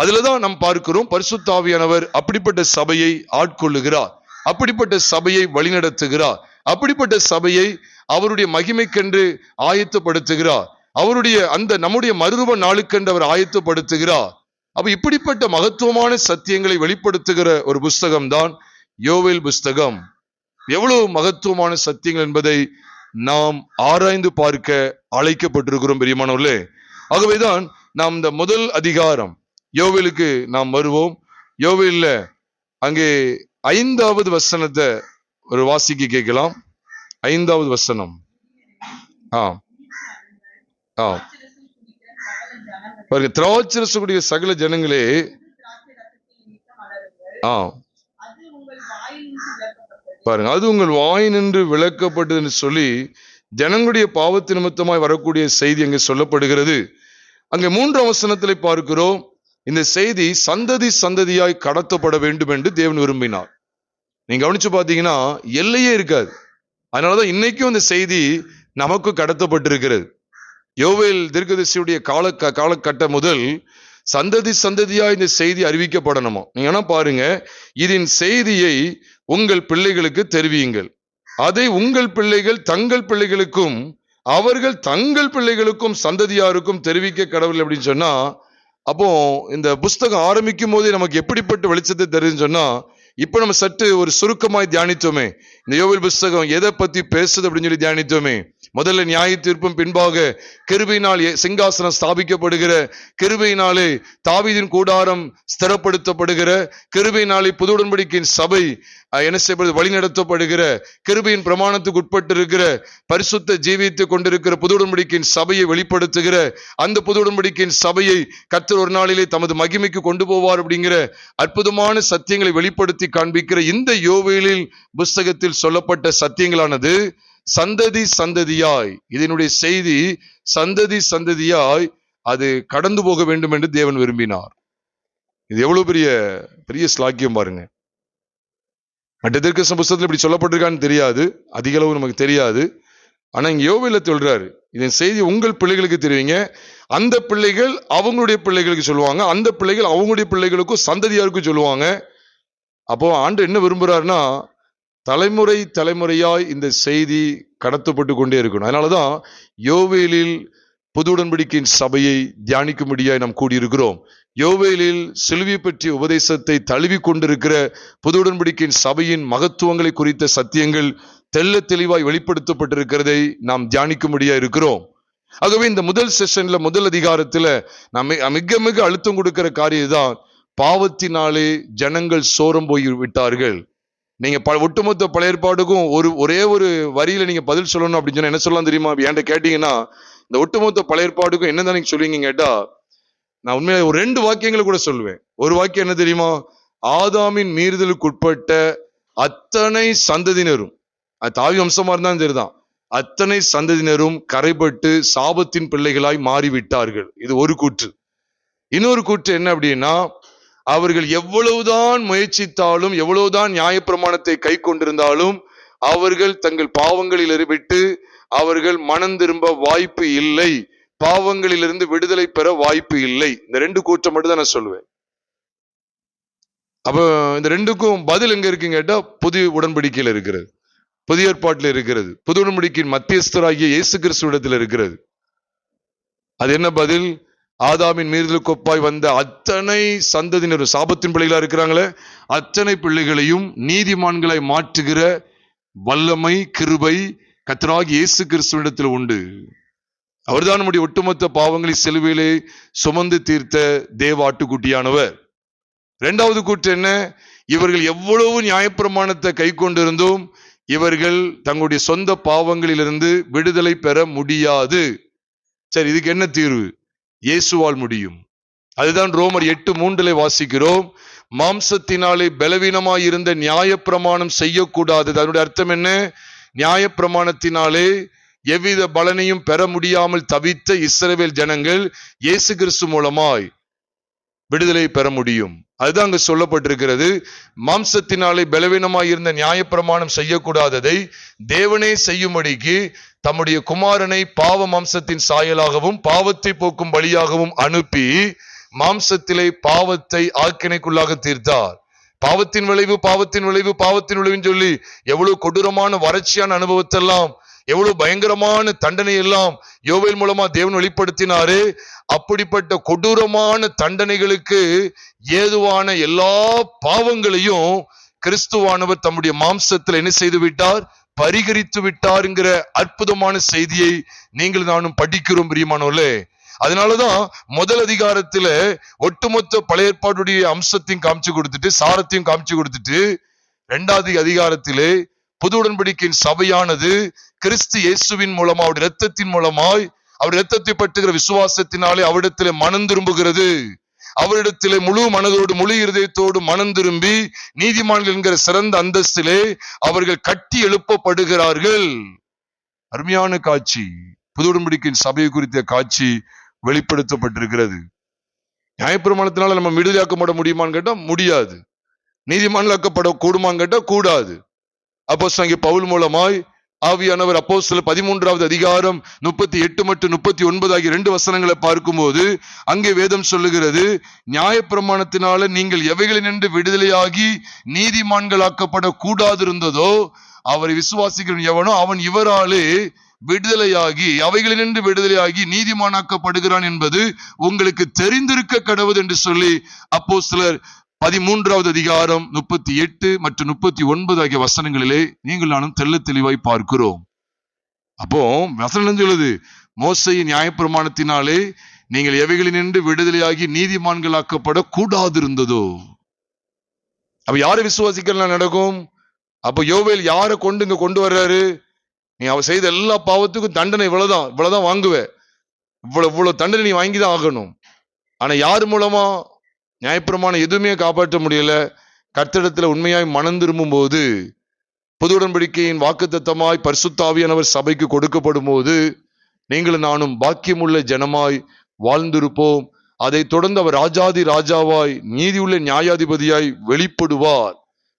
அதுலதான் நாம் பார்க்கிறோம், பரிசுத்த ஆவியானவர் அப்படிப்பட்ட சபையை ஆட்கொள்ளுகிறார், அப்படிப்பட்ட சபையை வழிநடத்துகிறார், அப்படிப்பட்ட சபையை அவருடைய மகிமைக்கென்று ஆயத்தப்படுத்துகிறார், அவருடைய அந்த நம்முடைய மறுரூப நாளுக்கென்று அவர் ஆயத்தப்படுத்துகிறார். அப்ப இப்படிப்பட்ட மகத்துவமான சத்தியங்களை வெளிப்படுத்துகிற ஒரு புஸ்தகம் தான் யோவேல் புஸ்தகம். எவ்வளவு மகத்துவமான சத்தியங்கள் என்பதை நாம் ஆராய்ந்து பார்க்க அழைக்கப்பட்டிருக்கிறோம் பிரியமானவர்களே. ஆகவேதான் நாம் இந்த முதல் அதிகாரம் யோவேலுக்கு நாம் வருவோம். யோவேல்ல அங்கே 5வது வசனத்தை ஒரு வாசிக்க கேட்கலாம். 5வது வசனம். பாருங்க, திராட்சரசக்கூடிய சகல ஜனங்களே, பாருங்க, அது உங்கள் வாய் நின்று விளக்கப்பட்டது என்று சொல்லி ஜனங்களுடைய பாவத்து நிமித்தமாய் வரக்கூடிய செய்தி அங்கே சொல்லப்படுகிறது. அங்கே 3ஆம் வசனத்திலே பார்க்கிறோம், இந்த செய்தி சந்ததி சந்ததியாய் கடத்தப்பட வேண்டும் என்று தேவன் விரும்பினார். நீங்க கவனிச்சு பாத்தீங்கன்னா எல்லையே இருக்காது. அதனாலதான் இன்னைக்கும் இந்த செய்தி நமக்கு கடத்தப்பட்டிருக்கிறது. யோவேல் தீர்க்கதரிசியுடைய காலகட்டம் முதல் சந்ததி சந்ததியா இந்த செய்தி அறிவிக்கப்படணுமா. நீங்க பாருங்க, இதன் செய்தியை உங்கள் பிள்ளைகளுக்கு தெரிவியுங்கள், அதை உங்கள் பிள்ளைகள் தங்கள் பிள்ளைகளுக்கும் அவர்கள் தங்கள் பிள்ளைகளுக்கும் சந்ததியாருக்கும் தெரிவிக்க கடவுள் அப்படின்னு சொன்னா, அப்போ இந்த புஸ்தகம் ஆரம்பிக்கும் போதே நமக்கு எப்படிப்பட்ட வெளிச்சத்தை தெரியுதுன்னு சொன்னா, இப்ப நம்ம சற்று ஒரு சுருக்கமாய் தியானித்தோமே, இந்த யோவேல் புஸ்தகம் எதை பத்தி பேசுது அப்படின்னு சொல்லி தியானித்தோமே. முதல்ல நியாய தீர்ப்பும் பின்பாக கிருபையினால் சிங்காசனம் ஸ்தாபிக்கப்படுகிற, கிருபையினாலே தாவீதின் கூடாரம் ஸ்திரப்படுத்தப்படுகிற, கிருபையினாலே புது உடன்படிக்கையின் சபை என்ன செய்யப்படுது, வழி நடத்தப்படுகிற, கிருபையின் பிரமாணத்துக்கு உட்பட்டு இருக்கிற பரிசுத்த ஜீவித்துக் கொண்டிருக்கிற புது உடன்படிக்கையின் சபையை வெளிப்படுத்துகிற, அந்த புது உடன்படிக்கையின் சபையை கர்த்தர் ஒரு நாளிலே தமது மகிமைக்கு கொண்டு போவார் அப்படிங்கிற அற்புதமான சத்தியங்களை வெளிப்படுத்தி காண்பிக்கிற இந்த யோவேலில் புஸ்தகத்தில் சொல்லப்பட்ட சத்தியங்களானது சந்ததி சந்ததியாய், இதனுடைய செய்தி சந்ததி சந்ததியாய் அது கடந்து போக வேண்டும் என்று தேவன் விரும்பினார். இது எவ்வளவு பெரிய பெரிய ஸ்லாக்கியம் பாருங்க. மற்ற தீர்க்கதரிசன புஸ்தகத்தில் இப்படி சொல்லப்பட்டிருக்கான்னு தெரியாது, அதிக அளவு நமக்கு தெரியாது. ஆனா இங்க யோவேல்ல சொல்றாரு, இதன் செய்தி உங்கள் பிள்ளைகளுக்கு தெரிவிங்க, அந்த பிள்ளைகள் அவங்களுடைய பிள்ளைகளுக்கு சொல்லுவாங்க, அந்த பிள்ளைகள் அவங்களுடைய பிள்ளைகளுக்கும் சந்ததியாருக்கும் சொல்லுவாங்க. அப்போ ஆண்டு என்ன விரும்புறாருன்னா, தலைமுறை தலைமுறையாய் இந்த செய்தி கடத்தப்பட்டு கொண்டே இருக்கணும். அதனாலதான் யோவேலில் புது உடன்படிக்கையின் சபையை தியானிக்கும்படியாய் நாம் கூடியிருக்கிறோம். யோவேலில் சிலுவை பற்றிய உபதேசத்தை தழுவி கொண்டிருக்கிற புது உடன்படிக்கையின் சபையின் மகத்துவங்களை குறித்த சத்தியங்கள் தெள்ள தெளிவாய் வெளிப்படுத்தப்பட்டிருக்கிறதை நாம் தியானிக்கும்படியா இருக்கிறோம். ஆகவே இந்த முதல் செஷன்ல, முதல் அதிகாரத்துல நாம் மிக மிக அழுத்தம் கொடுக்கிற காரியம் தான், பாவத்தினாலே ஜனங்கள் சோரம் போய் விட்டார்கள். நீங்க ஒட்டுமொத்த பழைய ஏற்பாடுக்கும் ஒரே ஒரு வரியில நீங்க பதில் சொல்லணும் அப்படின்னு சொன்னா என்ன சொல்லலாம் தெரியுமா? என்கிட்ட கேட்டீங்கன்னா, இந்த ஒட்டுமொத்த பழைய ஏற்பாடுக்கும் என்னதான் நீங்க சொல்லுவீங்க கேட்டா, நான் உண்மையில ஒரு 2 வாக்கியங்களை கூட சொல்லுவேன். ஒரு வாக்கியம் என்ன தெரியுமா? ஆதாமின் மீறுதலுக்கு உட்பட்ட அத்தனை சந்ததியினரும், அது தாவி வம்சமா இருந்தாலும் சரிதான், அத்தனை சந்ததியினரும் கரைபட்டு சாபத்தின் பிள்ளைகளாய் மாறிவிட்டார்கள். இது ஒரு கூற்று. இன்னொரு கூற்று என்ன அப்படின்னா, அவர்கள் எவ்வளவுதான் முயற்சித்தாலும், எவ்வளவுதான் நியாயப்பிரமாணத்தை கை கொண்டிருந்தாலும் அவர்கள் தங்கள் பாவங்களில் விட்டு அவர்கள் மனம் திரும்ப வாய்ப்பு இல்லை, பாவங்களிலிருந்து விடுதலை பெற வாய்ப்பு இல்லை. இந்த 2 கூற்றை மட்டும் தான் நான் சொல்லுவேன். அப்ப இந்த 2க்கும் பதில் எங்க இருக்குன்னு கேட்டா, புதிய உடன்படிக்கையில் இருக்கிறது, புதிய ஏற்பாட்டில் இருக்கிறது, புது உடன்படிக்கையின் மத்தியஸ்தராகிய இயேசு கிறிஸ்துவிடத்தில் இருக்கிறது. அது என்ன பதில்? ஆதாமின் மீறுதலுக்கு ஒப்பாய் வந்த அத்தனை சந்ததியினரும், சாபத்தின் பிள்ளைகளா இருக்கிறாங்களே அத்தனை பிள்ளைகளையும் நீதிமான்களை மாற்றுகிற வல்லமை, கிருபை கர்த்தராகிய இயேசு கிறிஸ்துவிடத்தில் உண்டு. அவர்தான் நம்முடைய ஒட்டுமொத்த பாவங்களை சிலுவையிலே சுமந்து தீர்த்த தேவ ஆட்டுக்குட்டியானவர். 2வது கூற்று என்ன? இவர்கள் எவ்வளவு நியாயப்பிரமாணத்தை கை கொண்டிருந்தும் இவர்கள் தங்களுடைய சொந்த பாவங்களிலிருந்து விடுதலை பெற முடியாது. சரி, இதுக்கு என்ன தீர்வு? இயேசுவால் முடியும். அதுதான் ரோமர் 8:3 வாசிக்கிறோம். மாம்சத்தினாலே பலவீனமாயிருந்த நியாயப்பிரமாணம் செய்யக்கூடாது. அதனுடைய அர்த்தம் என்ன? நியாயப்பிரமாணத்தினாலே எவ்வித பலனையும் பெற முடியாமல் தவித்த இஸ்ரவேல் ஜனங்கள் இயேசு கிறிஸ்து மூலமாய் விடுதலை பெற முடியும். அதுதான் அங்கு சொல்லப்பட்டிருக்கிறது. மாம்சத்தினாலே பலவீனமாயிருந்த நியாயப்பிரமாணம் செய்யக்கூடாததை தேவனே செய்யும்படிக்கு தம்முடைய குமாரனை பாவ மாம்சத்தின் சாயலாகவும் பாவத்தை போக்கும் பலியாகவும் அனுப்பி மாம்சத்திலே பாவத்தை ஆக்கினைக்குள்ளாக தீர்த்தார். பாவத்தின் விளைவு, பாவத்தின் விளைவு, பாவத்தின் விளைவுன்னு சொல்லி எவ்வளவு கொடூரமான வறட்சியான அனுபவத்தெல்லாம், எவ்வளவு பயங்கரமான தண்டனை எல்லாம் யோவேல் மூலமா தேவன் வெளிப்படுத்தினாரு. அப்படிப்பட்ட கொடூரமான தண்டனைகளுக்கு ஏதுவான எல்லா பாவங்களையும் கிறிஸ்துவானவர் தம்முடைய மாம்சத்தில் என்ன செய்து விட்டார்? பரிகரித்து விட்டார் என்கிற அற்புதமான செய்தியை நீங்கள் நானும் படிக்கிறோம் பிரியமானோர்களே. அதனாலதான் முதல் அதிகாரத்துல ஒட்டுமொத்த பழைய ஏற்பாடுடைய அம்சத்தையும் காமிச்சு கொடுத்துட்டு, சாரத்தையும் காமிச்சு கொடுத்துட்டு, 2வது அதிகாரத்திலே புது உடன்படிக்கையின் சபையானது கிறிஸ்து இயேசுவின் மூலமா, அவருடைய இரத்தத்தின் மூலமாய், அவர் இரத்தத்தை பற்றுகிற விசுவாசத்தினாலே அவரிடத்திலே மனம் திரும்புகிறது. அவரிடத்திலே முழு மனதோடு முழு இருதயத்தோடு மனம் திரும்பி நீதிமான்கள் என்கிற சிறந்த அந்தஸ்திலே அவர்கள் கட்டி எழுப்பப்படுகிறார்கள். அருமையான காட்சி, புது உடன்படிக்கையின் சபையை குறித்த காட்சி வெளிப்படுத்தப்பட்டிருக்கிறது. நியாயப்பிரமாணத்தினால நம்ம விடுதலையாக்கப்பட முடியுமான்னு கேட்டா முடியாது. நீதிமான்களாக்கப்பட கூடுமான்னு கேட்டா கூடாது. அப்போஸ்தலனாகிய பவுல் மூலமாய் ஆவியானவர் அப்போஸ்தலர் 13வது அதிகாரம் 38 மற்றும் 39 ஆகிய 2 வசனங்களை பார்க்கும்போது அங்கே வேதம் சொல்லுகிறது, நியாயப்பிரமாணத்தினால நீங்கள் எவைகளினின்று விடுதலையாகி நீதிமான்களாக்கப்பட கூடாது இருந்ததோ அவரை விசுவாசிக்கிற எவனோ அவன் இவராலே விடுதலையாகி, அவைகளினின்று விடுதலையாகி நீதிமானாக்கப்படுகிறான் என்பது உங்களுக்கு தெரிந்திருக்க கடவுது என்று சொல்லி அப்போஸ்தலர் 13வது அதிகாரம் 38 மற்றும் 39 ஆகிய வசனங்களிலே நீங்கள் நானும் தெள்ள தெளிவாய் பார்க்கிறோம். அப்போ வசனம் சொல்லுது, மோசையின் நியாயப்பிரமாணத்தினாலே நீங்கள் எவைகளினின்று விடுதலையாகி நீதிமான்களாக்கப்பட கூடாது இருந்ததோ. அப்ப யாரை விசுவாசிக்கலாம் நடக்கும்? அப்ப யோவேல் யாரை கொண்டு வர்றாரு? நீ அவ செய்த எல்லா பாவத்துக்கும் தண்டனை இவ்வளவுதான் வாங்குவ, இவ்வளவு தண்டனை நீ வாங்கிதான் ஆகணும். ஆனா யாரு மூலமா? நியாயப்பிரமாணம் எதுவுமே காப்பாற்ற முடியல. கர்த்தரிடத்துல உண்மையாய் மனம் திரும்பும் போது, புது உடன்படிக்கையின் வாக்குத்தத்தமாய் பரிசுத்த ஆவியானவர் சபைக்கு கொடுக்கப்படும் போது நீங்களும் நானும் பாக்கியமுள்ள ஜனமாய் வாழ்ந்திருப்போம். அதை தொடர்ந்து அவர் ராஜாதி ராஜாவாய் நீதியுள்ள நியாயாதிபதியாய் வெளிப்படுவார்.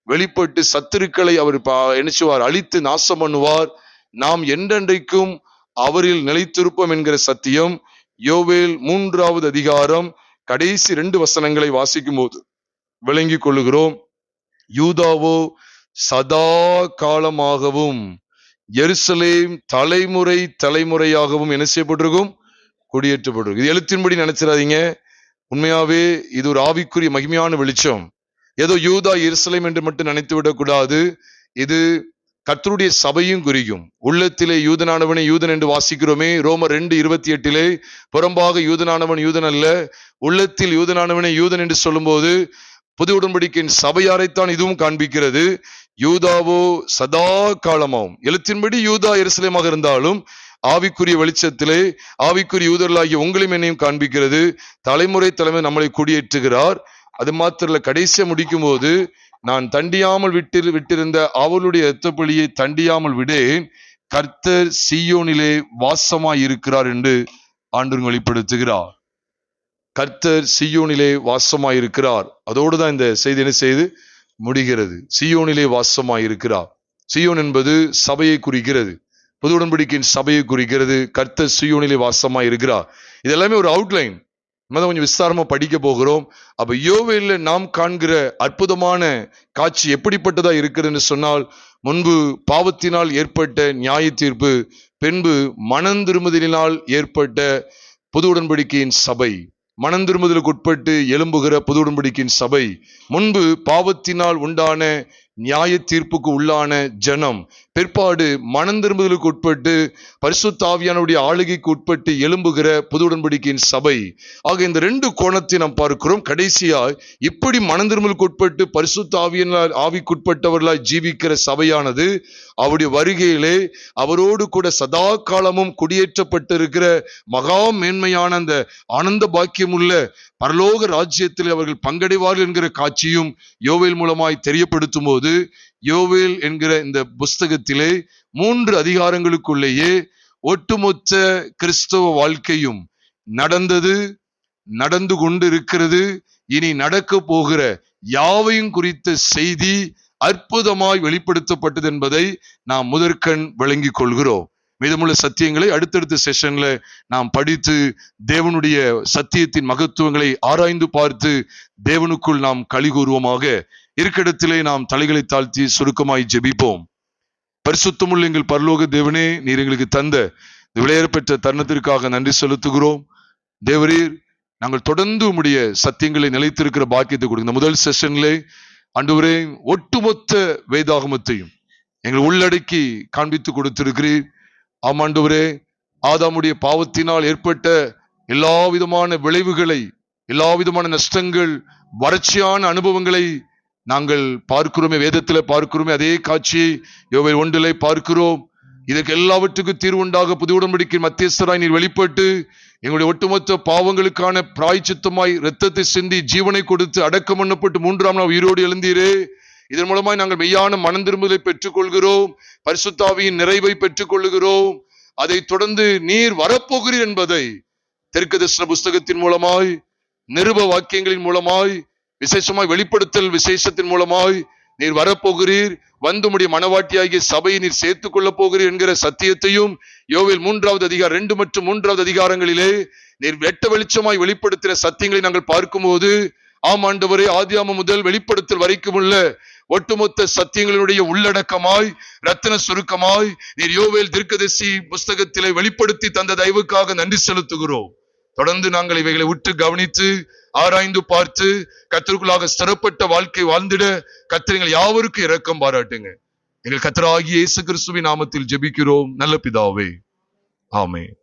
வெளிப்பட்டு சத்துருக்களை அவர் நினைச்சுவார், அழித்து நாசம் பண்ணுவார். நாம் என்றென்றைக்கும் அவரில் நிலைத்திருப்போம் என்கிற சத்தியம் யோவேல் 3வது அதிகாரம் கடைசி 2 வசனங்களை வாசிக்கும் போது விளங்கி கொள்ளுகிறோம். யூதாவோ சதா காலமாகவும் எருசலேம் தலைமுறை தலைமுறையாகவும் என்ன செய்யப்பட்டிருக்கும்? குடியேற்றப்பட்டிருக்கும். இது எழுத்தின்படி நினைச்சிடாதீங்க. உண்மையாவே இது ஒரு ஆவிக்குரிய மகிமையான வெளிச்சம். ஏதோ யூதா எருசலேம் என்று மட்டும் நினைத்து விடக்கூடாது. இது கர்த்தருடைய சபையும் குறிக்கும். உள்ளத்திலே யூதனானவனை யூதன் என்று வாசிக்கிறோமே, ரோமர் 2:28 புறம்பாக யூதனானவன் யூதன் அல்ல, உள்ளத்தில் யூதனானவனை யூதன் என்று சொல்லும் போது புது உடன்படிக்கையின் சபையாரைத்தான் இதுவும் காண்பிக்கிறது. யூதாவோ சதா காலமாகும். எழுத்தின்படி யூதா எருசலேமாக இருந்தாலும் ஆவிக்குரிய வெளிச்சத்திலே ஆவிக்குரிய யூதர்களாகிய உங்களையும் என்னையும் காண்பிக்கிறது. தலைமுறை நம்மளை குடியேற்றுகிறார். அது மாத்திரல, கடைசியா முடிக்கும் போது நான் தண்டியாமல் விட்டிருந்த அவளுடைய இரத்தப்பழியை தண்டியாமல் விடேன், கர்த்தர் சீயோனிலே வாசமாய் இருக்கிறார் என்று ஆண்டவர் வெளிப்படுத்துகிறார். கர்த்தர் சீயோனிலே வாசமாய் இருக்கிறார். அதோடுதான் இந்த செய்தி என்ன செய்து முடிகிறது. சீயோனிலே வாசமாய் இருக்கிறார். சீயோன் என்பது சபையை குறிக்கிறது, புது உடன்படிக்கையின் சபையை குறிக்கிறது. கர்த்தர் சீயோனிலே வாசமாய் இருக்கிறார். இதெல்லாமே ஒரு அவுட்லைன். கொஞ்சம் விஸ்தாரமா படிக்க போகிறோம். அப்ப யோவேல்ல நாம் காண்கிற அற்புதமான காட்சி எப்படிப்பட்டதா இருக்கிறதுன்னு சொன்னால், முன்பு பாவத்தினால் ஏற்பட்ட நியாய தீர்ப்பு, பின்பு மனம் திரும்புதலினால் ஏற்பட்ட புது உடன்படிக்கையின் சபை, மனம் திரும்புதலுக்கு உட்பட்டு எழும்புகிற புது உடன்படிக்கையின் சபை, முன்பு பாவத்தினால் உண்டான நியாய தீர்ப்புக்கு உள்ளான ஜனம், பிற்பாடு மனம் திரும்புதலுக்கு உட்பட்டு பரிசுத்த ஆவியானுடைய ஆளுகைக்கு உட்பட்டு எழும்புகிற புது உடன்படிக்கையின் சபை. ஆக இந்த 2 கோணத்தை நாம் பார்க்கிறோம். கடைசியாய் இப்படி மனம் திரும்பலுக்கு உட்பட்டு பரிசுத்த ஆவிக்குட்பட்டவர்களாய் ஜீவிக்கிற சபையானது அவருடைய வருகையிலே அவரோடு கூட சதா காலமும் குடியேற்றப்பட்டிருக்கிற மகா மேன்மையான அந்த ஆனந்த பாக்கியமுள்ள பரலோக ராஜ்யத்தில் அவர்கள் பங்கடைவார்கள் என்கிற காட்சியும் யோவேல் மூலமாய் தெரியப்படுத்தும் போது, யோவேல் என்கிற இந்த புஸ்தகத்திலே 3 அதிகாரங்களுக்குள்ளேயே ஒட்டுமொத்த கிறிஸ்தவ வாழ்க்கையும் நடந்தது, நடந்து கொண்டு இருக்கிறது, இனி நடக்க போகிற யாவையும் குறித்த செய்தி அற்புதமாய் வெளிப்படுத்தப்பட்டது என்பதை நாம் முதற்கண் விளங்கிக் கொள்கிறோம். மீதமுள்ள சத்தியங்களை அடுத்தடுத்த செஷன்ல நாம் படித்து தேவனுடைய சத்தியத்தின் மகத்துவங்களை ஆராய்ந்து பார்த்து தேவனுக்குள் நாம் களி கூறுவோமாக. இருக்கிடத்திலே நாம் தலைகளை தாழ்த்தி சுருக்கமாய் ஜெபிப்போம். பரிசுத்தமுள்ள எங்கள் பரலோக தேவனே, நீர் எங்களுக்கு தந்த விலையேறப்பெற்ற தருணத்திற்காக நன்றி செலுத்துகிறோம். தேவரீர், நாங்கள் தொடர்ந்து உம்முடைய சத்தியங்களை நிலைத்திருக்கிற பாக்கியத்தை கொடுங்க. முதல் செஷன்ல ஆண்டவரே ஒட்டுமொத்த வேதாகமத்தையும் எங்கள் உள்ளடக்கி காண்பித்து கொடுத்திருக்கிறீர். ஆமாண்டவரே, ஆதாமுடைய பாவத்தினால் ஏற்பட்ட எல்லா விதமான விளைவுகளை, எல்லா விதமான நஷ்டங்கள், வறட்சியான அனுபவங்களை நாங்கள் பார்க்கிறோமே, வேதத்துல பார்க்கிறோமே. அதே காட்சியை யோவேல் 1 பார்க்கிறோம். இதற்கு எல்லாவற்றுக்கும் தீர்வு உண்டாக புது உடன்படிக்கை மத்தியஸ்தராய் நீர் வெளிப்பட்டு எங்களுடைய ஒட்டுமொத்த பாவங்களுக்கான பிராயச்சித்தமாய் இரத்தத்தை சிந்தி ஜீவனை கொடுத்து அடக்கம் பண்ணப்பட்டு 3ஆம் நாள் உயிரோடு எழுந்தீரே. இதன் மூலமாய் நாங்கள் மெய்யான மனம் திரும்புதலை பெற்றுக் கொள்கிறோம், பரிசுத்த ஆவியின் நிறைவை பெற்றுக் கொள்ளுகிறோம். அதை தொடர்ந்து நீர் வரப்போகிறீர் என்பதை தீர்க்கதரிசன புஸ்தகத்தின் மூலமாய், நிருப வாக்கியங்களின் மூலமாய், விசேஷமாய் வெளிப்படுத்தல் விசேஷத்தின் மூலமாய் நீர் வரப்போகிறீர், வந்து உம்முடைய மனவாட்டியாகிய சபையை நீர் சேர்த்துக் கொள்ளப் போகிறீர் என்கிற சத்தியத்தையும் யோவேல் 3வது அதிகாரம் 2 மற்றும் 3வது அதிகாரங்களிலே நீர் வெட்ட வெளிச்சமாய் வெளிப்படுத்தின சத்தியங்களை நாங்கள் பார்க்கும்போது, ஆம் ஆண்டவரே, ஆதியாகமம் முதல் வெளிப்படுத்தல் வரைக்கும் உள்ள ஒட்டுமொத்த சத்தியங்களுடைய உள்ளடக்கமாய், ரத்தின சுருக்கமாய் நீர் யோவேல் தீர்க்கதரிசி புஸ்தகத்திலே வெளிப்படுத்தி தந்த தயவுக்காக நன்றி செலுத்துகிறோம். தொடர்ந்து நாங்கள் இவைகளை உற்று கவனித்து ஆராய்ந்து பார்த்து கர்த்தருக்குள்ளாக ஸ்திரப்பட்ட வாழ்க்கை வாழ்ந்திட கர்த்தர் எங்கள் யாவருக்கும் இரக்கம் பாராட்டுங்க. எங்கள் கர்த்தராகிய இயேசு கிறிஸ்துவின் நாமத்தில் ஜெபிக்கிறோம் நல்ல பிதாவே, ஆமென்.